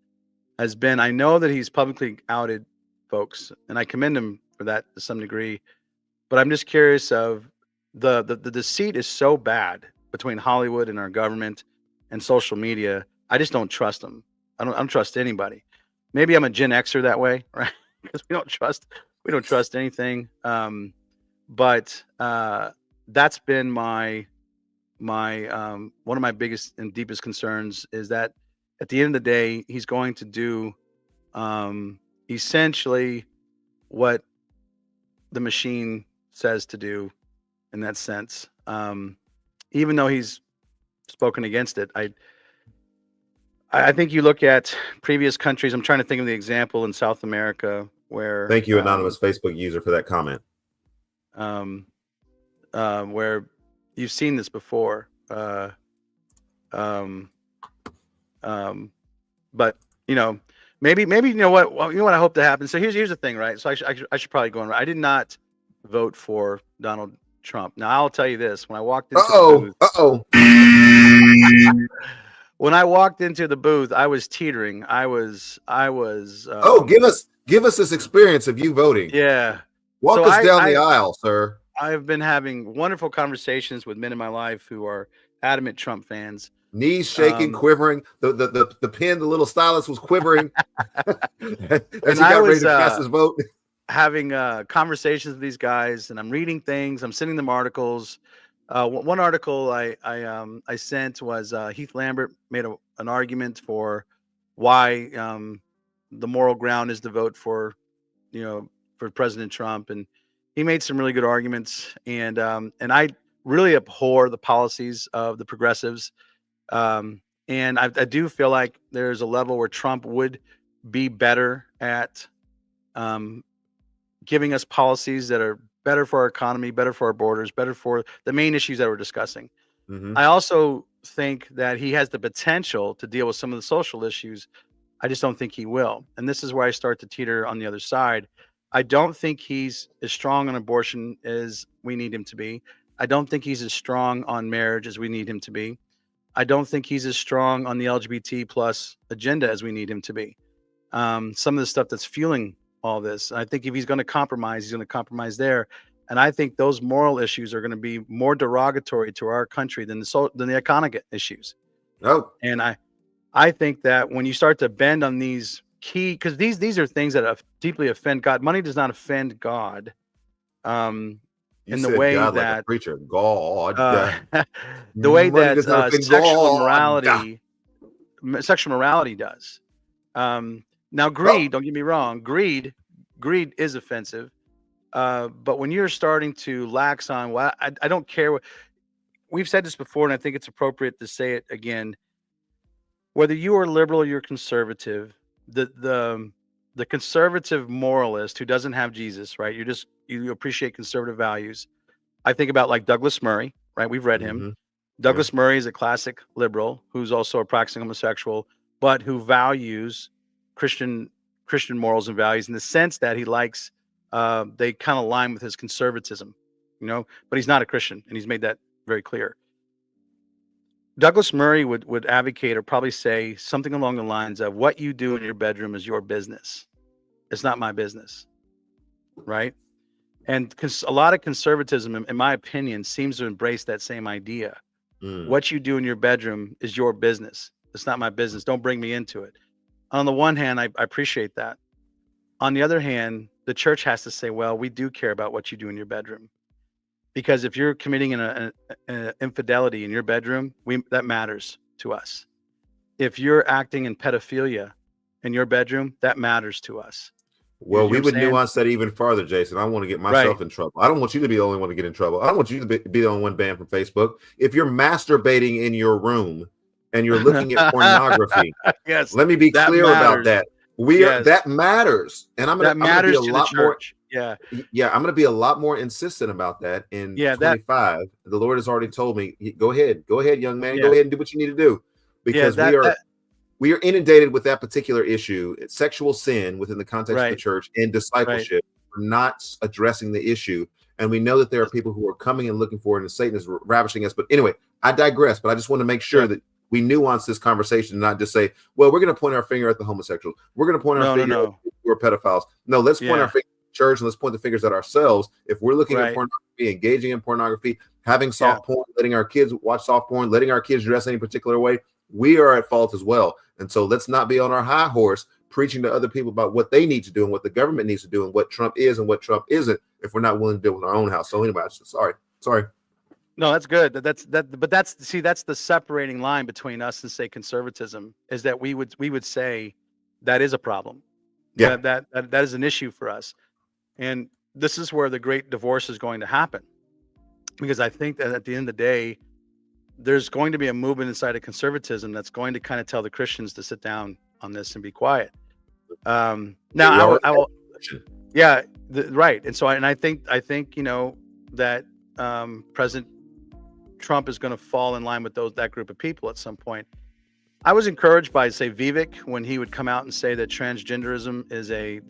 has been I know that he's publicly outed folks, and I commend him for that to some degree, but I'm just curious of the deceit is so bad between Hollywood and our government and social media. I just don't trust them. I don't trust anybody. Maybe I'm a Gen Xer that way, right? Because we don't trust anything. But that's been my one of my biggest and deepest concerns is that at the end of the day, he's going to do essentially what the machine says to do in that sense. Even though he's spoken against it, I think you look at previous countries. I'm trying to think of the example in South America where Thank you, anonymous Facebook user, for that comment. Where you've seen this before. But maybe you know what? Well, you know what I hope to happen. So here's the thing, right? So I should probably go on. I did not vote for Donald Trump. Now I'll tell you this: when I walked into the booth, when I walked into the booth, I was teetering. I was. Give us this experience of you voting. Yeah. Walk us down the aisle, sir. I've been having wonderful conversations with men in my life who are adamant Trump fans. Knees shaking, quivering. The pen, the little stylus was quivering as he got ready to cast his vote. having conversations with these guys, and I'm reading things. I'm sending them articles. One article I sent was Heath Lambert made an argument for why the moral ground is to vote for, for President Trump, and he made some really good arguments. And I really abhor the policies of the progressives. And I do feel like there's a level where Trump would be better at giving us policies that are better for our economy, better for our borders, better for the main issues that we're discussing. Mhm. I also think that he has the potential to deal with some of the social issues. I just don't think he will. And this is where I start to teeter on the other side. I don't think he's as strong on abortion as we need him to be. I don't think he's as strong on marriage as we need him to be. I don't think he's as strong on the LGBT plus agenda as we need him to be. Some of the stuff that's fueling all this. I think if he's going to compromise, he's going to compromise there. And I think those moral issues are going to be more derogatory to our country than the economic issues. Oh, And I think that when you start to bend on these key, because these are things that deeply offend God. Money does not offend God. you In the said way God like a that preacher. God. the way Money that does not offend sexual God. morality does. Now greed, don't get me wrong, greed is offensive. But when you're starting to lax on, well, I don't care what we've said this before, and I think it's appropriate to say it again. Whether you are liberal or you're conservative, the conservative moralist who doesn't have Jesus, right? You appreciate conservative values. I think about like Douglas Murray, right? We've read him. Mhm. Douglas Murray is a classic liberal who's also a practicing homosexual, but who values Christian morals and values in the sense that he likes they kind of align with his conservatism, but he's not a Christian, and he's made that very clear. Douglas Murray would advocate or probably say something along the lines of, what you do in your bedroom is your business. It's not my business, right? And a lot of conservatism, in my opinion, seems to embrace that same idea. Mm. What you do in your bedroom is your business. It's not my business. Don't bring me into it. On the one hand, I appreciate that. On the other hand, the church has to say, well, we do care about what you do in your bedroom. Because if you're committing an infidelity in your bedroom, that matters to us. If you're acting in pedophilia in your bedroom, that matters to us. Well, You we know what would I'm saying? nuance that even farther, Jason. I want to get myself in trouble. I don't want you to be the only one to get in trouble. I don't want you to be the only one banned from Facebook. If you're masturbating in your room and you're looking at pornography, Yes, let me be that clear about matters. that. Yes. That matters, and I'm That gonna be matters a to the lot more. church. Yeah. Yeah, I'm going to be a lot more insistent about that in Yeah, that 25. The Lord has already told me, go ahead, young man, Yeah. go ahead and do what you need to do, because we are inundated with that particular issue. It's sexual sin within the context of the Right. church and discipleship. We're not addressing the issue, and we know that there are people who are coming and looking for it, and Satan is ravishing us. But anyway, I digress. But I just want to make sure that we nuance this conversation, and not just say, well, we're going to point our finger at the homosexuals. We're going to point our finger at people who are pedophiles. No, let's point our finger at the church, and let's point the fingers at ourselves. If we're looking at pornography, engaging in pornography, having soft porn, letting our kids watch soft porn, letting our kids dress any particular way, we are at fault as well. And so let's not be on our high horse preaching to other people about what they need to do and what the government needs to do and what Trump is and what Trump isn't if we're not willing to deal with our own house. So anyway, sorry. No, that's good. But that's the separating line between us and say conservatism, is that we would say that is a problem. Yeah. That is an issue for us. And this is where the great divorce is going to happen. Because I think that at the end of the day, there's going to be a movement inside of conservatism that's going to kind of tell the Christians to sit down on this and be quiet. Now I will right. And so I think that President Trump is going to fall in line with that group of people at some point. I was encouraged by, say, Vivek when he would come out and say that transgenderism is a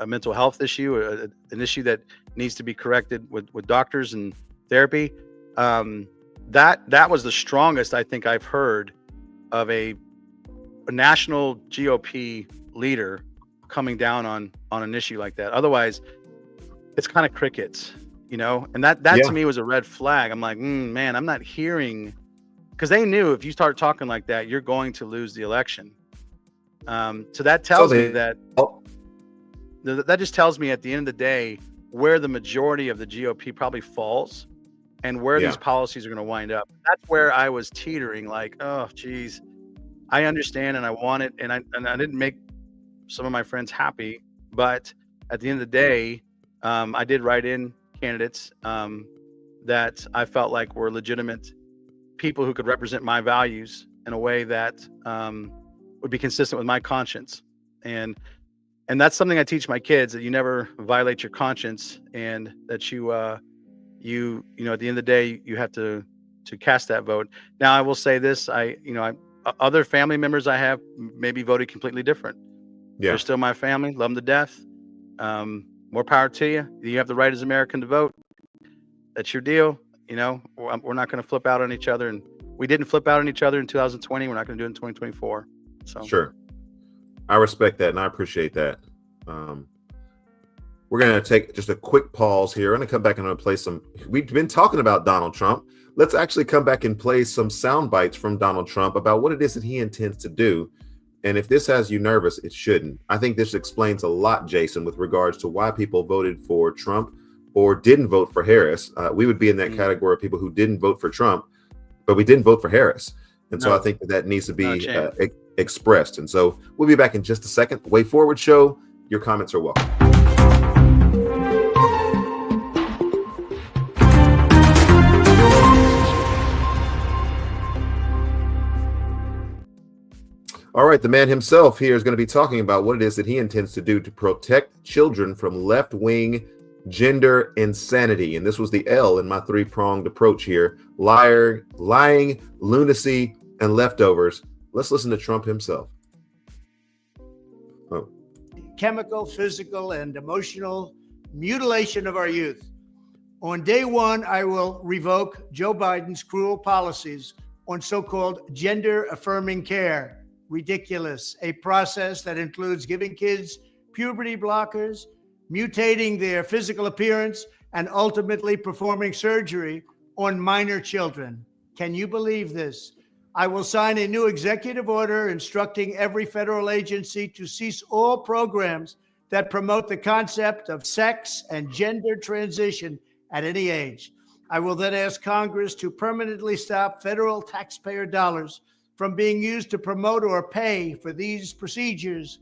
mental health issue, an issue that needs to be corrected with doctors and therapy. That was the strongest I think I've heard of a national GOP leader coming down on an issue like that. Otherwise, it's kind of crickets, and that to me was a red flag. I'm like, man, I'm not hearing, because they knew if you start talking like that, you're going to lose the election. So that tells me that that just tells me at the end of the day where the majority of the GOP probably falls and where these policies are going to wind up. That's where I was teetering, like, oh, geez, I understand and I want it. And I didn't make some of my friends happy. But at the end of the day, I did write in candidates that I felt like were legitimate people who could represent my values in a way that would be consistent with my conscience. And that's something I teach my kids, that you never violate your conscience, and that you at the end of the day, you have to cast that vote. Now, I will say this, other family members I have maybe voted completely different. Yeah. They're still my family, love them to death. More power to you. You have the right as American to vote. That's your deal. We're not going to flip out on each other, and we didn't flip out on each other in 2020. We're not going to do it in 2024. So sure. I respect that and I appreciate that. We're going to take just a quick pause here. I'm going to come back and I'm going to play some. We've been talking about Donald Trump. Let's actually come back and play some sound bites from Donald Trump about what it is that he intends to do. And if this has you nervous, it shouldn't. I think this explains a lot, Jason, with regards to why people voted for Trump or didn't vote for Harris. We would be in that category of people who didn't vote for Trump, but we didn't vote for Harris. And so I think that needs to be expressed. And so we'll be back in just a second. Way Forward Show. Your comments are welcome. All right, the man himself here is going to be talking about what it is that he intends to do to protect children from left-wing gender insanity. And this was the L in my three-pronged approach here: lying, lunacy, and leftovers. Let's listen to Trump himself. Oh. Chemical, physical, and emotional mutilation of our youth. On day one, I will revoke Joe Biden's cruel policies on so-called gender-affirming care. Ridiculous. A process that includes giving kids puberty blockers, mutating their physical appearance, and ultimately performing surgery on minor children. Can you believe this? I will sign a new executive order instructing every federal agency to cease all programs that promote the concept of sex and gender transition at any age. I will then ask Congress to permanently stop federal taxpayer dollars from being used to promote or pay for these procedures,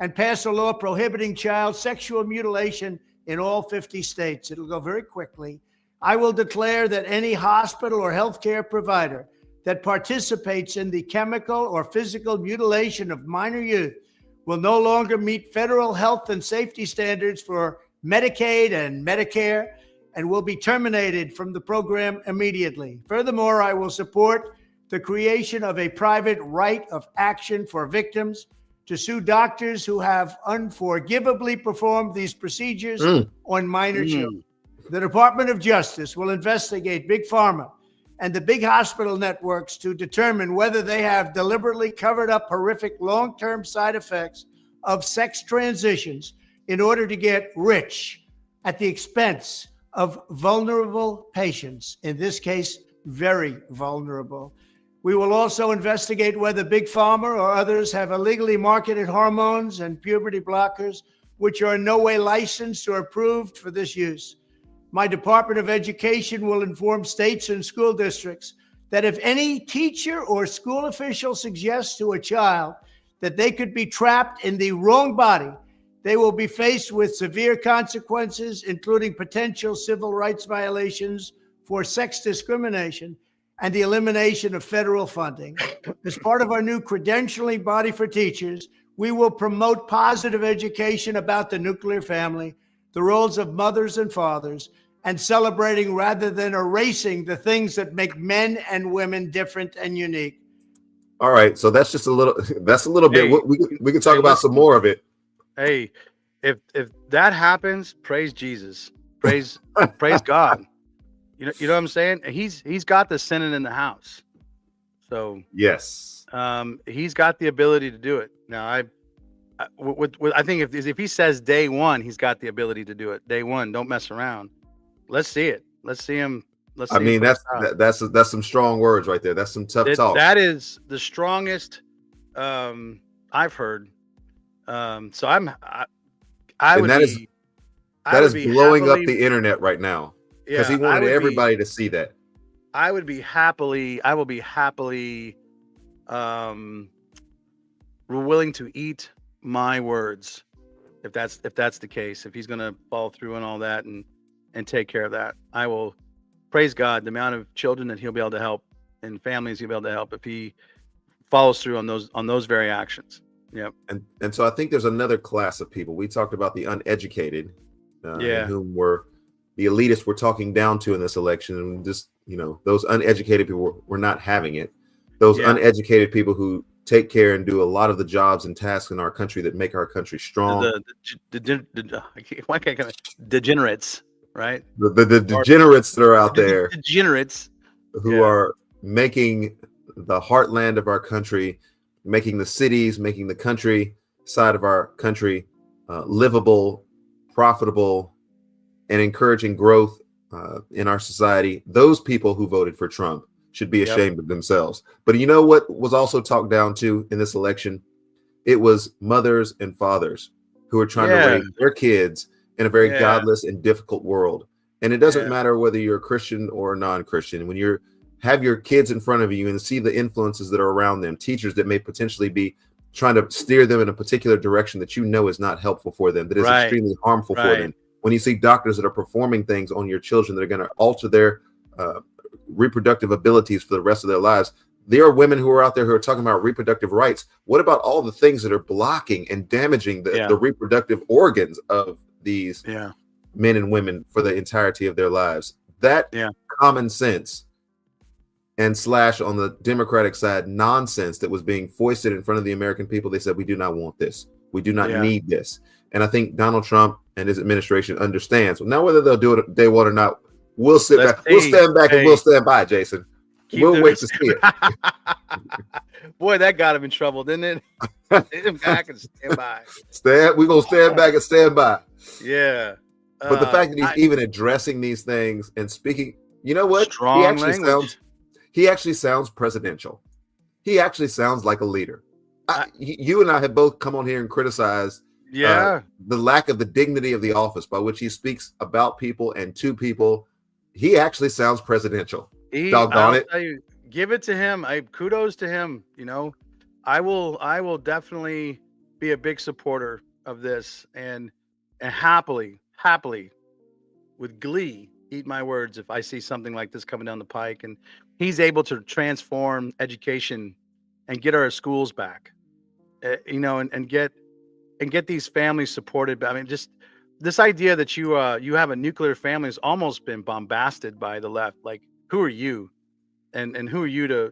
and pass a law prohibiting child sexual mutilation in all 50 states. It'll go very quickly. I will declare that any hospital or healthcare provider that participates in the chemical or physical mutilation of minor youth will no longer meet federal health and safety standards for Medicaid and Medicare, and will be terminated from the program immediately. Furthermore, I will support the creation of a private right of action for victims to sue doctors who have unforgivably performed these procedures on minor children. The Department of Justice will investigate Big Pharma and the big hospital networks to determine whether they have deliberately covered up horrific long-term side effects of sex transitions in order to get rich at the expense of vulnerable patients, in this case, very vulnerable. We will also investigate whether Big Pharma or others have illegally marketed hormones and puberty blockers, which are in no way licensed or approved for this use. My Department of Education will inform states and school districts that if any teacher or school official suggests to a child that they could be trapped in the wrong body, they will be faced with severe consequences, including potential civil rights violations for sex discrimination and the elimination of federal funding. As part of our new credentialing body for teachers, we will promote positive education about the nuclear family, the roles of mothers and fathers, and celebrating rather than erasing the things that make men and women different and unique. All right, so that's just a little bit. We can talk about some more of it. Hey, if that happens, praise Jesus, praise God. You know what I'm saying? He's got the Senate in the House, so yes, he's got the ability to do it. Now, I think if he says day one, he's got the ability to do it. Day one, don't mess around. Let's see it. Let's see him. I mean, that's some strong words right there. That's some tough talk. That is the strongest I've heard. So I I And would that is be. I that would is be blowing up happily. the internet right now because Yeah, he wanted everybody to see that. I would be happily. I will be happily. Um, willing to eat my words if that's the case. If he's going to follow through on all that and take care of that, I will praise God the amount of children that he'll be able to help and families he'll be able to help if he follows through on those very actions. Yep. And so I think there's another class of people. We talked about the uneducated, Yeah. whom were the elitists were talking down to in this election, and just those uneducated people were not having it. Those Yeah. uneducated people who take care and do a lot of the jobs and tasks in our country that make our country strong. Why can't I degenerates, right? The degenerates that are out there, degenerates who are making the heartland of our country, making the cities, making the country side of our country livable, profitable, and encouraging growth in our society. Those people who voted for Trump should be ashamed of themselves. But you know what was also talked down to in this election? It was mothers and fathers who are trying to raise their kids in a very godless and difficult world. And it doesn't matter whether you're a Christian or a non-Christian. When you have your kids in front of you and see the influences that are around them, teachers that may potentially be trying to steer them in a particular direction that is not helpful for them, that is extremely harmful for them. When you see doctors that are performing things on your children that are going to alter their reproductive abilities for the rest of their lives. There are women who are out there who are talking about reproductive rights. What about all the things that are blocking and damaging the reproductive organs of these men and women for the entirety of their lives? That common sense and slash on the Democratic side nonsense that was being foisted in front of the American people. They said, we do not want this. We do not need this. And I think Donald Trump and his administration understands. Well, now whether they'll do it day one or not, we'll sit back. We'll stand back and we'll stand by, Jason. We'll wait to see it. Boy, that got him in trouble, didn't it? I can stand by. We're gonna stand back and stand by. Yeah. But the fact that he's even addressing these things and speaking, you know what? Strong He actually sounds presidential. He actually sounds like a leader. You and I have both come on here and criticized the lack of the dignity of the office by which he speaks about people and to people. He actually sounds presidential. Doggone it. Tell you, give it to him. Kudos to him. I will definitely be a big supporter of this and happily with glee eat my words if I see something like this coming down the pike and he's able to transform education and get our schools back, and get these families supported. I mean, just this idea that you have a nuclear family has almost been bombasted by the left. Like, who are you, and who are you to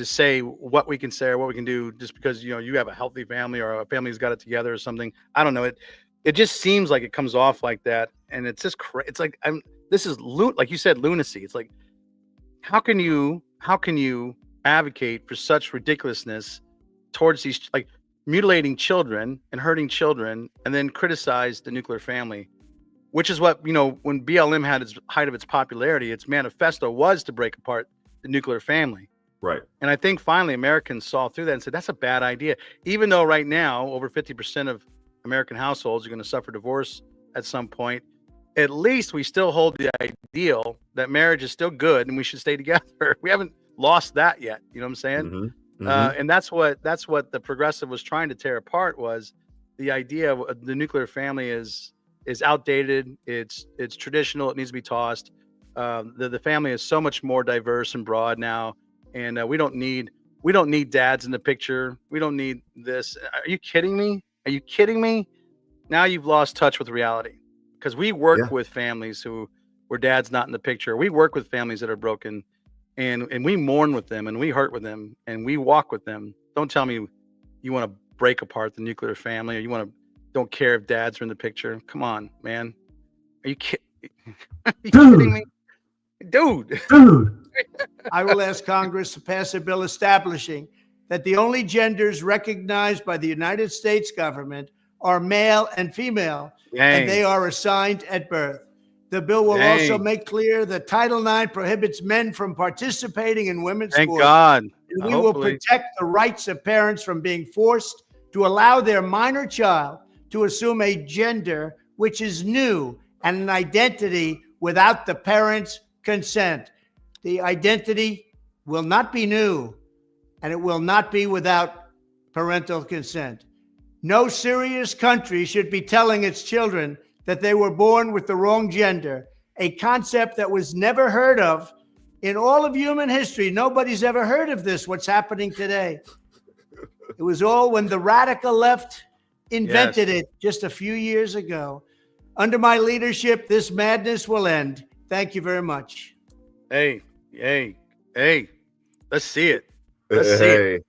say what we can say or what we can do just because you have a healthy family or a family's got it together or something. I don't know. It just seems like it comes off like that, and it's just it's like this is like you said, lunacy. It's like how can you advocate for such ridiculousness towards these, like, mutilating children and hurting children, and then criticize the nuclear family, which is what, when BLM had its height of its popularity, its manifesto was to break apart the nuclear family. Right. And I think finally Americans saw through that and said, that's a bad idea. Even though right now, over 50% of American households are going to suffer divorce at some point, at least we still hold the ideal that marriage is still good and we should stay together. We haven't lost that yet. You know what I'm saying? Mm-hmm. Mm-hmm. And that's what the progressive was trying to tear apart, was the idea of the nuclear family is outdated. It's traditional. It needs to be tossed. The family is so much more diverse and broad now. And we don't need dads in the picture. We don't need this. Are you kidding me? Are you kidding me? Now you've lost touch with reality, because we work with families where dad's not in the picture. We work with families that are broken, and we mourn with them and we hurt with them and we walk with them. Don't tell me you want to break apart the nuclear family, or don't care if dads are in the picture. Come on, man. Are you kidding me? Dude. I will ask Congress to pass a bill establishing that the only genders recognized by the United States government are male and female, and they are assigned at birth. The bill will also make clear that Title IX prohibits men from participating in women's Thank sports. God. And we will protect the rights of parents from being forced to allow their minor child to assume a gender which is new and an identity without the parents' consent. The identity will not be new, and it will not be without parental consent. No serious country should be telling its children that they were born with the wrong gender, a concept that was never heard of in all of human history. Nobody's ever heard of this, what's happening today. It was all when the radical left invented it just a few years ago. Under my leadership, this madness will end. Thank you very much. Hey, let's see it. Let's see it.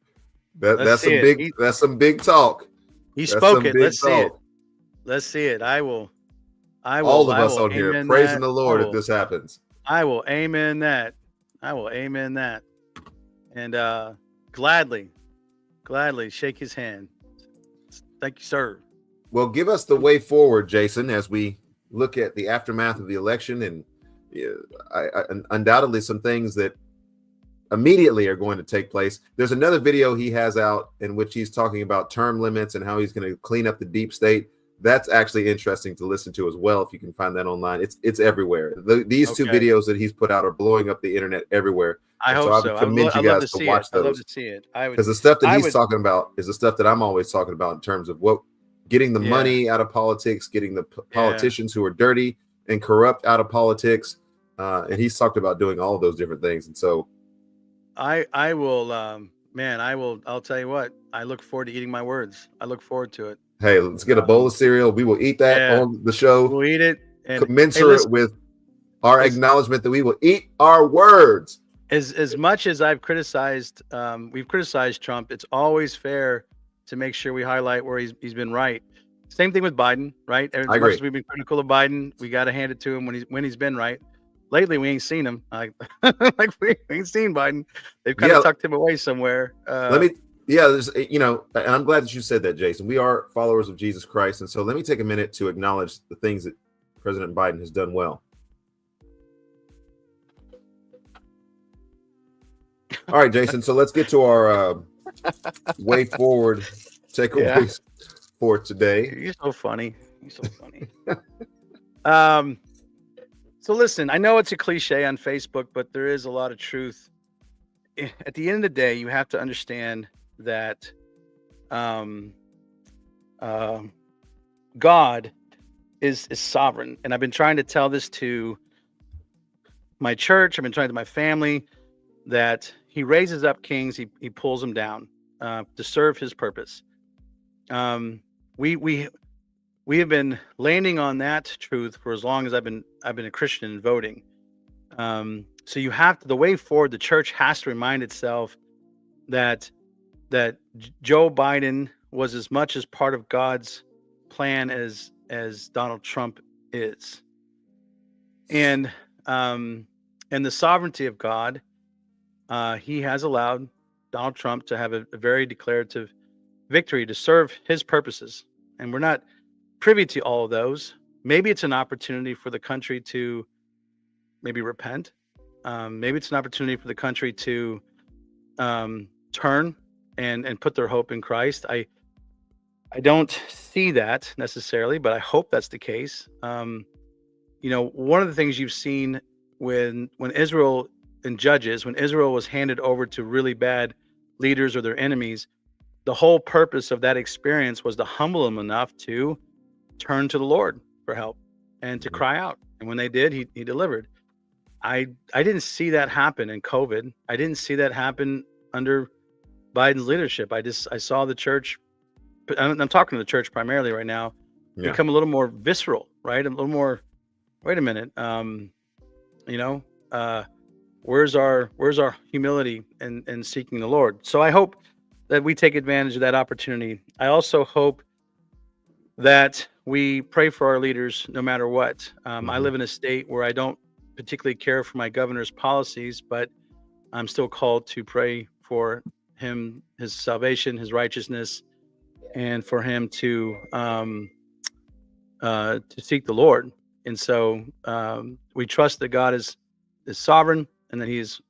That's some big talk. He spoke it. Let's see it. Let's see it. I will. All of us on here praising the Lord if this happens. I will amen that. And gladly shake his hand. Thank you, sir. Well, give us the way forward, Jason, as we look at the aftermath of the election, and undoubtedly some things that immediately are going to take place. There's another video he has out in which he's talking about term limits and how he's going to clean up the deep state. That's actually interesting to listen to as well. If you can find that online, it's everywhere. These two videos that he's put out are blowing up the internet everywhere. I hope so. I commend you guys to watch those. I'd love to see it. Because the stuff that he's talking about is the stuff that I'm always talking about in terms of getting the money out of politics, getting the politicians who are dirty and corrupt out of politics. And he's talked about doing all of those different things. And so I will, I'll tell you what, I look forward to eating my words. I lok forward to it. Hey, let's get a bowl of cereal. We will eat that on the show. We'll eat it. And commensurate with our acknowledgement that we will eat our words. As much as we've criticized Trump, it's always fair to make sure we highlight where he's been right. Same thing with Biden, right? As much as we've been critical of Biden, we got to hand it to him when he's been right. Lately, we ain't seen him. We ain't seen Biden. They've kind of tucked him away somewhere. There's, and I'm glad that you said that, Jason. We are followers of Jesus Christ. And so let me take a minute to acknowledge the things that President Biden has done well. All right, Jason. So let's get to our way forward takeaways for today. You're so funny. So listen, I know it's a cliche on Facebook, but there is a lot of truth. At the end of the day, you have to understand that God is sovereign. And I've been trying to tell this to my church. I've been trying to my family that he raises up kings. He pulls them down to serve his purpose. We have been landing on that truth for as long as I've been a Christian and voting. So you have to, the way forward, the church has to remind itself that Joe Biden was as much as part of God's plan as Donald Trump is. And the sovereignty of God, he has allowed Donald Trump to have a very declarative victory to serve his purposes. And we're not privy to all of those. Maybe it's an opportunity for the country to maybe repent. Maybe it's an opportunity for the country to turn and put their hope in Christ. I don't see that necessarily, but I hope that's the case. One of the things you've seen when Israel in Judges, when Israel was handed over to really bad leaders or their enemies, the whole purpose of that experience was to humble them enough to turn to the Lord for help and to cry out. And when they did, he delivered. I didn't see that happen in COVID. I didn't see that happen under Biden's leadership. I saw the church, I'm talking to the church primarily right now, become a little more visceral, right? A little more, wait a minute, where's our humility and seeking the Lord? So I hope that we take advantage of that opportunity. I also hope that we pray for our leaders no matter what. I live in a state where I don't particularly care for my governor's policies, but I'm still called to pray for him, his salvation, his righteousness, and for him to seek the Lord. And so we trust that God is sovereign and that he is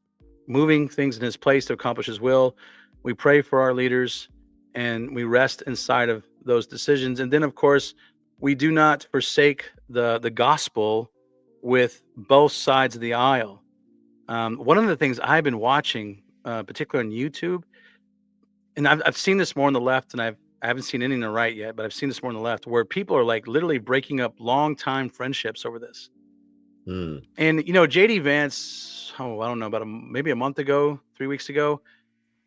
moving things in his place to accomplish his will. We pray for our leaders and we rest inside of those decisions. And then, of course, we do not forsake the gospel with both sides of the aisle. One of the things I've been watching, particularly on YouTube, and I've seen this more on the left, and I haven't seen any on the right yet, but I've seen this more on the left, where people are like literally breaking up long time friendships over this. Hmm. And JD Vance, I don't know, about maybe a month ago, 3 weeks ago,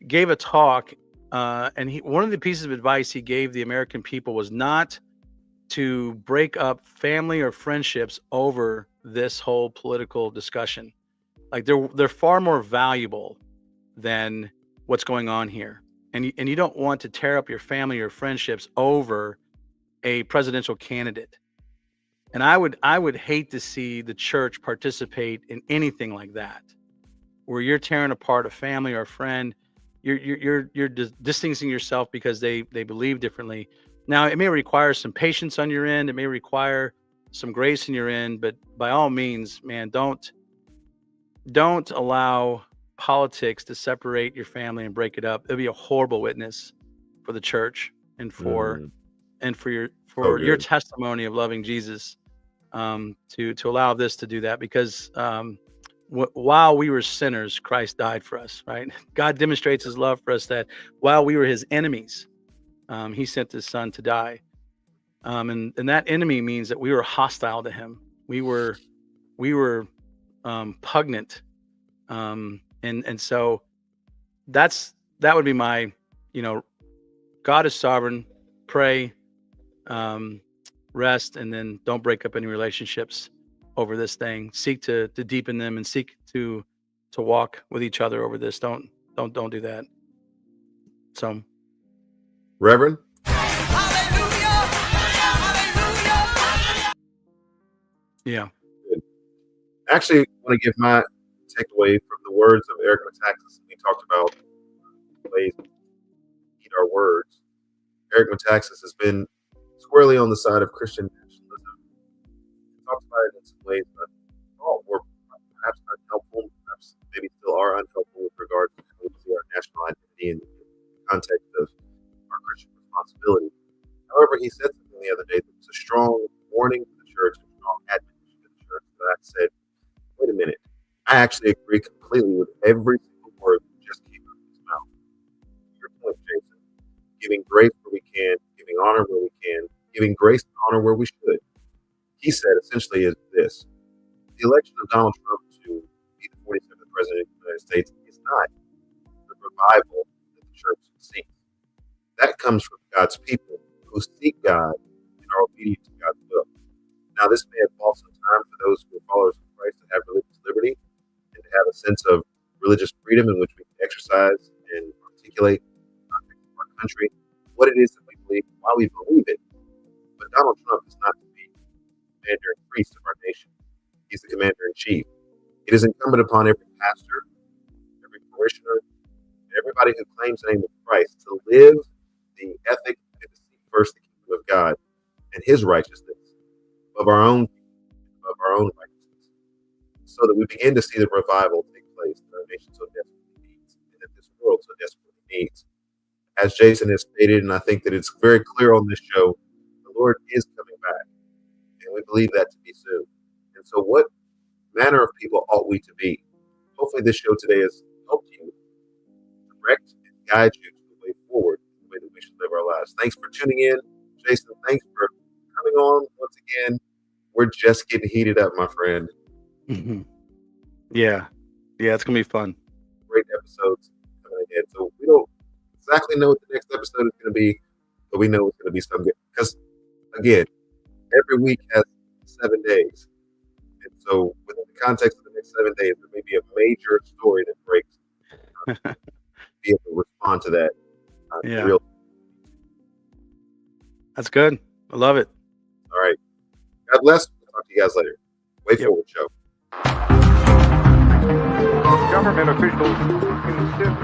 gave a talk, and one of the pieces of advice he gave the American people was not to break up family or friendships over this whole political discussion. Like they're far more valuable than what's going on here. And you don't want to tear up your family or friendships over a presidential candidate. And I would hate to see the church participate in anything like that, where you're tearing apart a family or a friend. You're distancing yourself because they believe differently. Now, it may require some patience on your end. It may require some grace in your end, but by all means, man, don't allow politics to separate your family and break it up. It'll be a horrible witness for the church and for your testimony of loving Jesus, to allow this to do that, because while we were sinners, Christ died for us, right? God demonstrates his love for us that while we were his enemies, he sent his son to die. And that enemy means that we were hostile to him. We were pugnant. And so that would be my, God is sovereign, pray, rest, and then don't break up any relationships over this thing. Seek to deepen them and seek to walk with each other over this. Don't do that. So, Reverend? Yeah. Actually, I want to give my takeaway from the words of Eric Metaxas. He talked about ways we eat our words. Eric Metaxas has been squarely on the side of Christian nationalism. He talks about it in some ways that were perhaps unhelpful, perhaps maybe still are unhelpful with regard to how we see our national identity in the context of our Christian responsibility. However, he said something the other day that was a strong warning to the church, a strong admonition to the church, that I said, wait a minute, I actually agree completely with every single word that just came out of his mouth. Your point, Jason, giving grace where we can, giving honor where we can, giving grace and honor where we should. He said essentially is this: the election of Donald Trump to be the 47th president of the United States is not the revival that the church seeks. That comes from God's people who seek God and are obedient to God's will. Now, this may involve some time for those who are followers of Christ to have religious liberty and to have a sense of religious freedom in which we can exercise and articulate our country, what it is that we believe, why we believe it. But Donald Trump is not to be the commander-in-chief of our nation. He's the commander-in-chief. It is incumbent upon every pastor, every parishioner, and everybody who claims the name of Christ to live the ethic and to seek first the kingdom of God and his righteousness of our own righteousness, so that we begin to see the revival take place that our nation so desperately needs and that this world so desperately needs. As Jason has stated, and I think that it's very clear on this show, the Lord is coming back, and we believe that to be soon. And so what manner of people ought we to be? Hopefully this show today has helped you direct and guide you to the way forward, the way that we should live our lives. Thanks for tuning in. Jason, thanks for coming on once again. We're just getting heated up, my friend. Mm-hmm. Yeah, it's gonna be fun. Great episodes coming ahead. So we don't exactly know what the next episode is going to be, but we know it's going to be some good. Because again, every week has 7 days, and so within the context of the next 7 days, there may be a major story that breaks. Be able to respond to that. Yeah, that's good. I love it. All right. God bless. We'll talk to you guys later. Way Forward Show. Government officials insist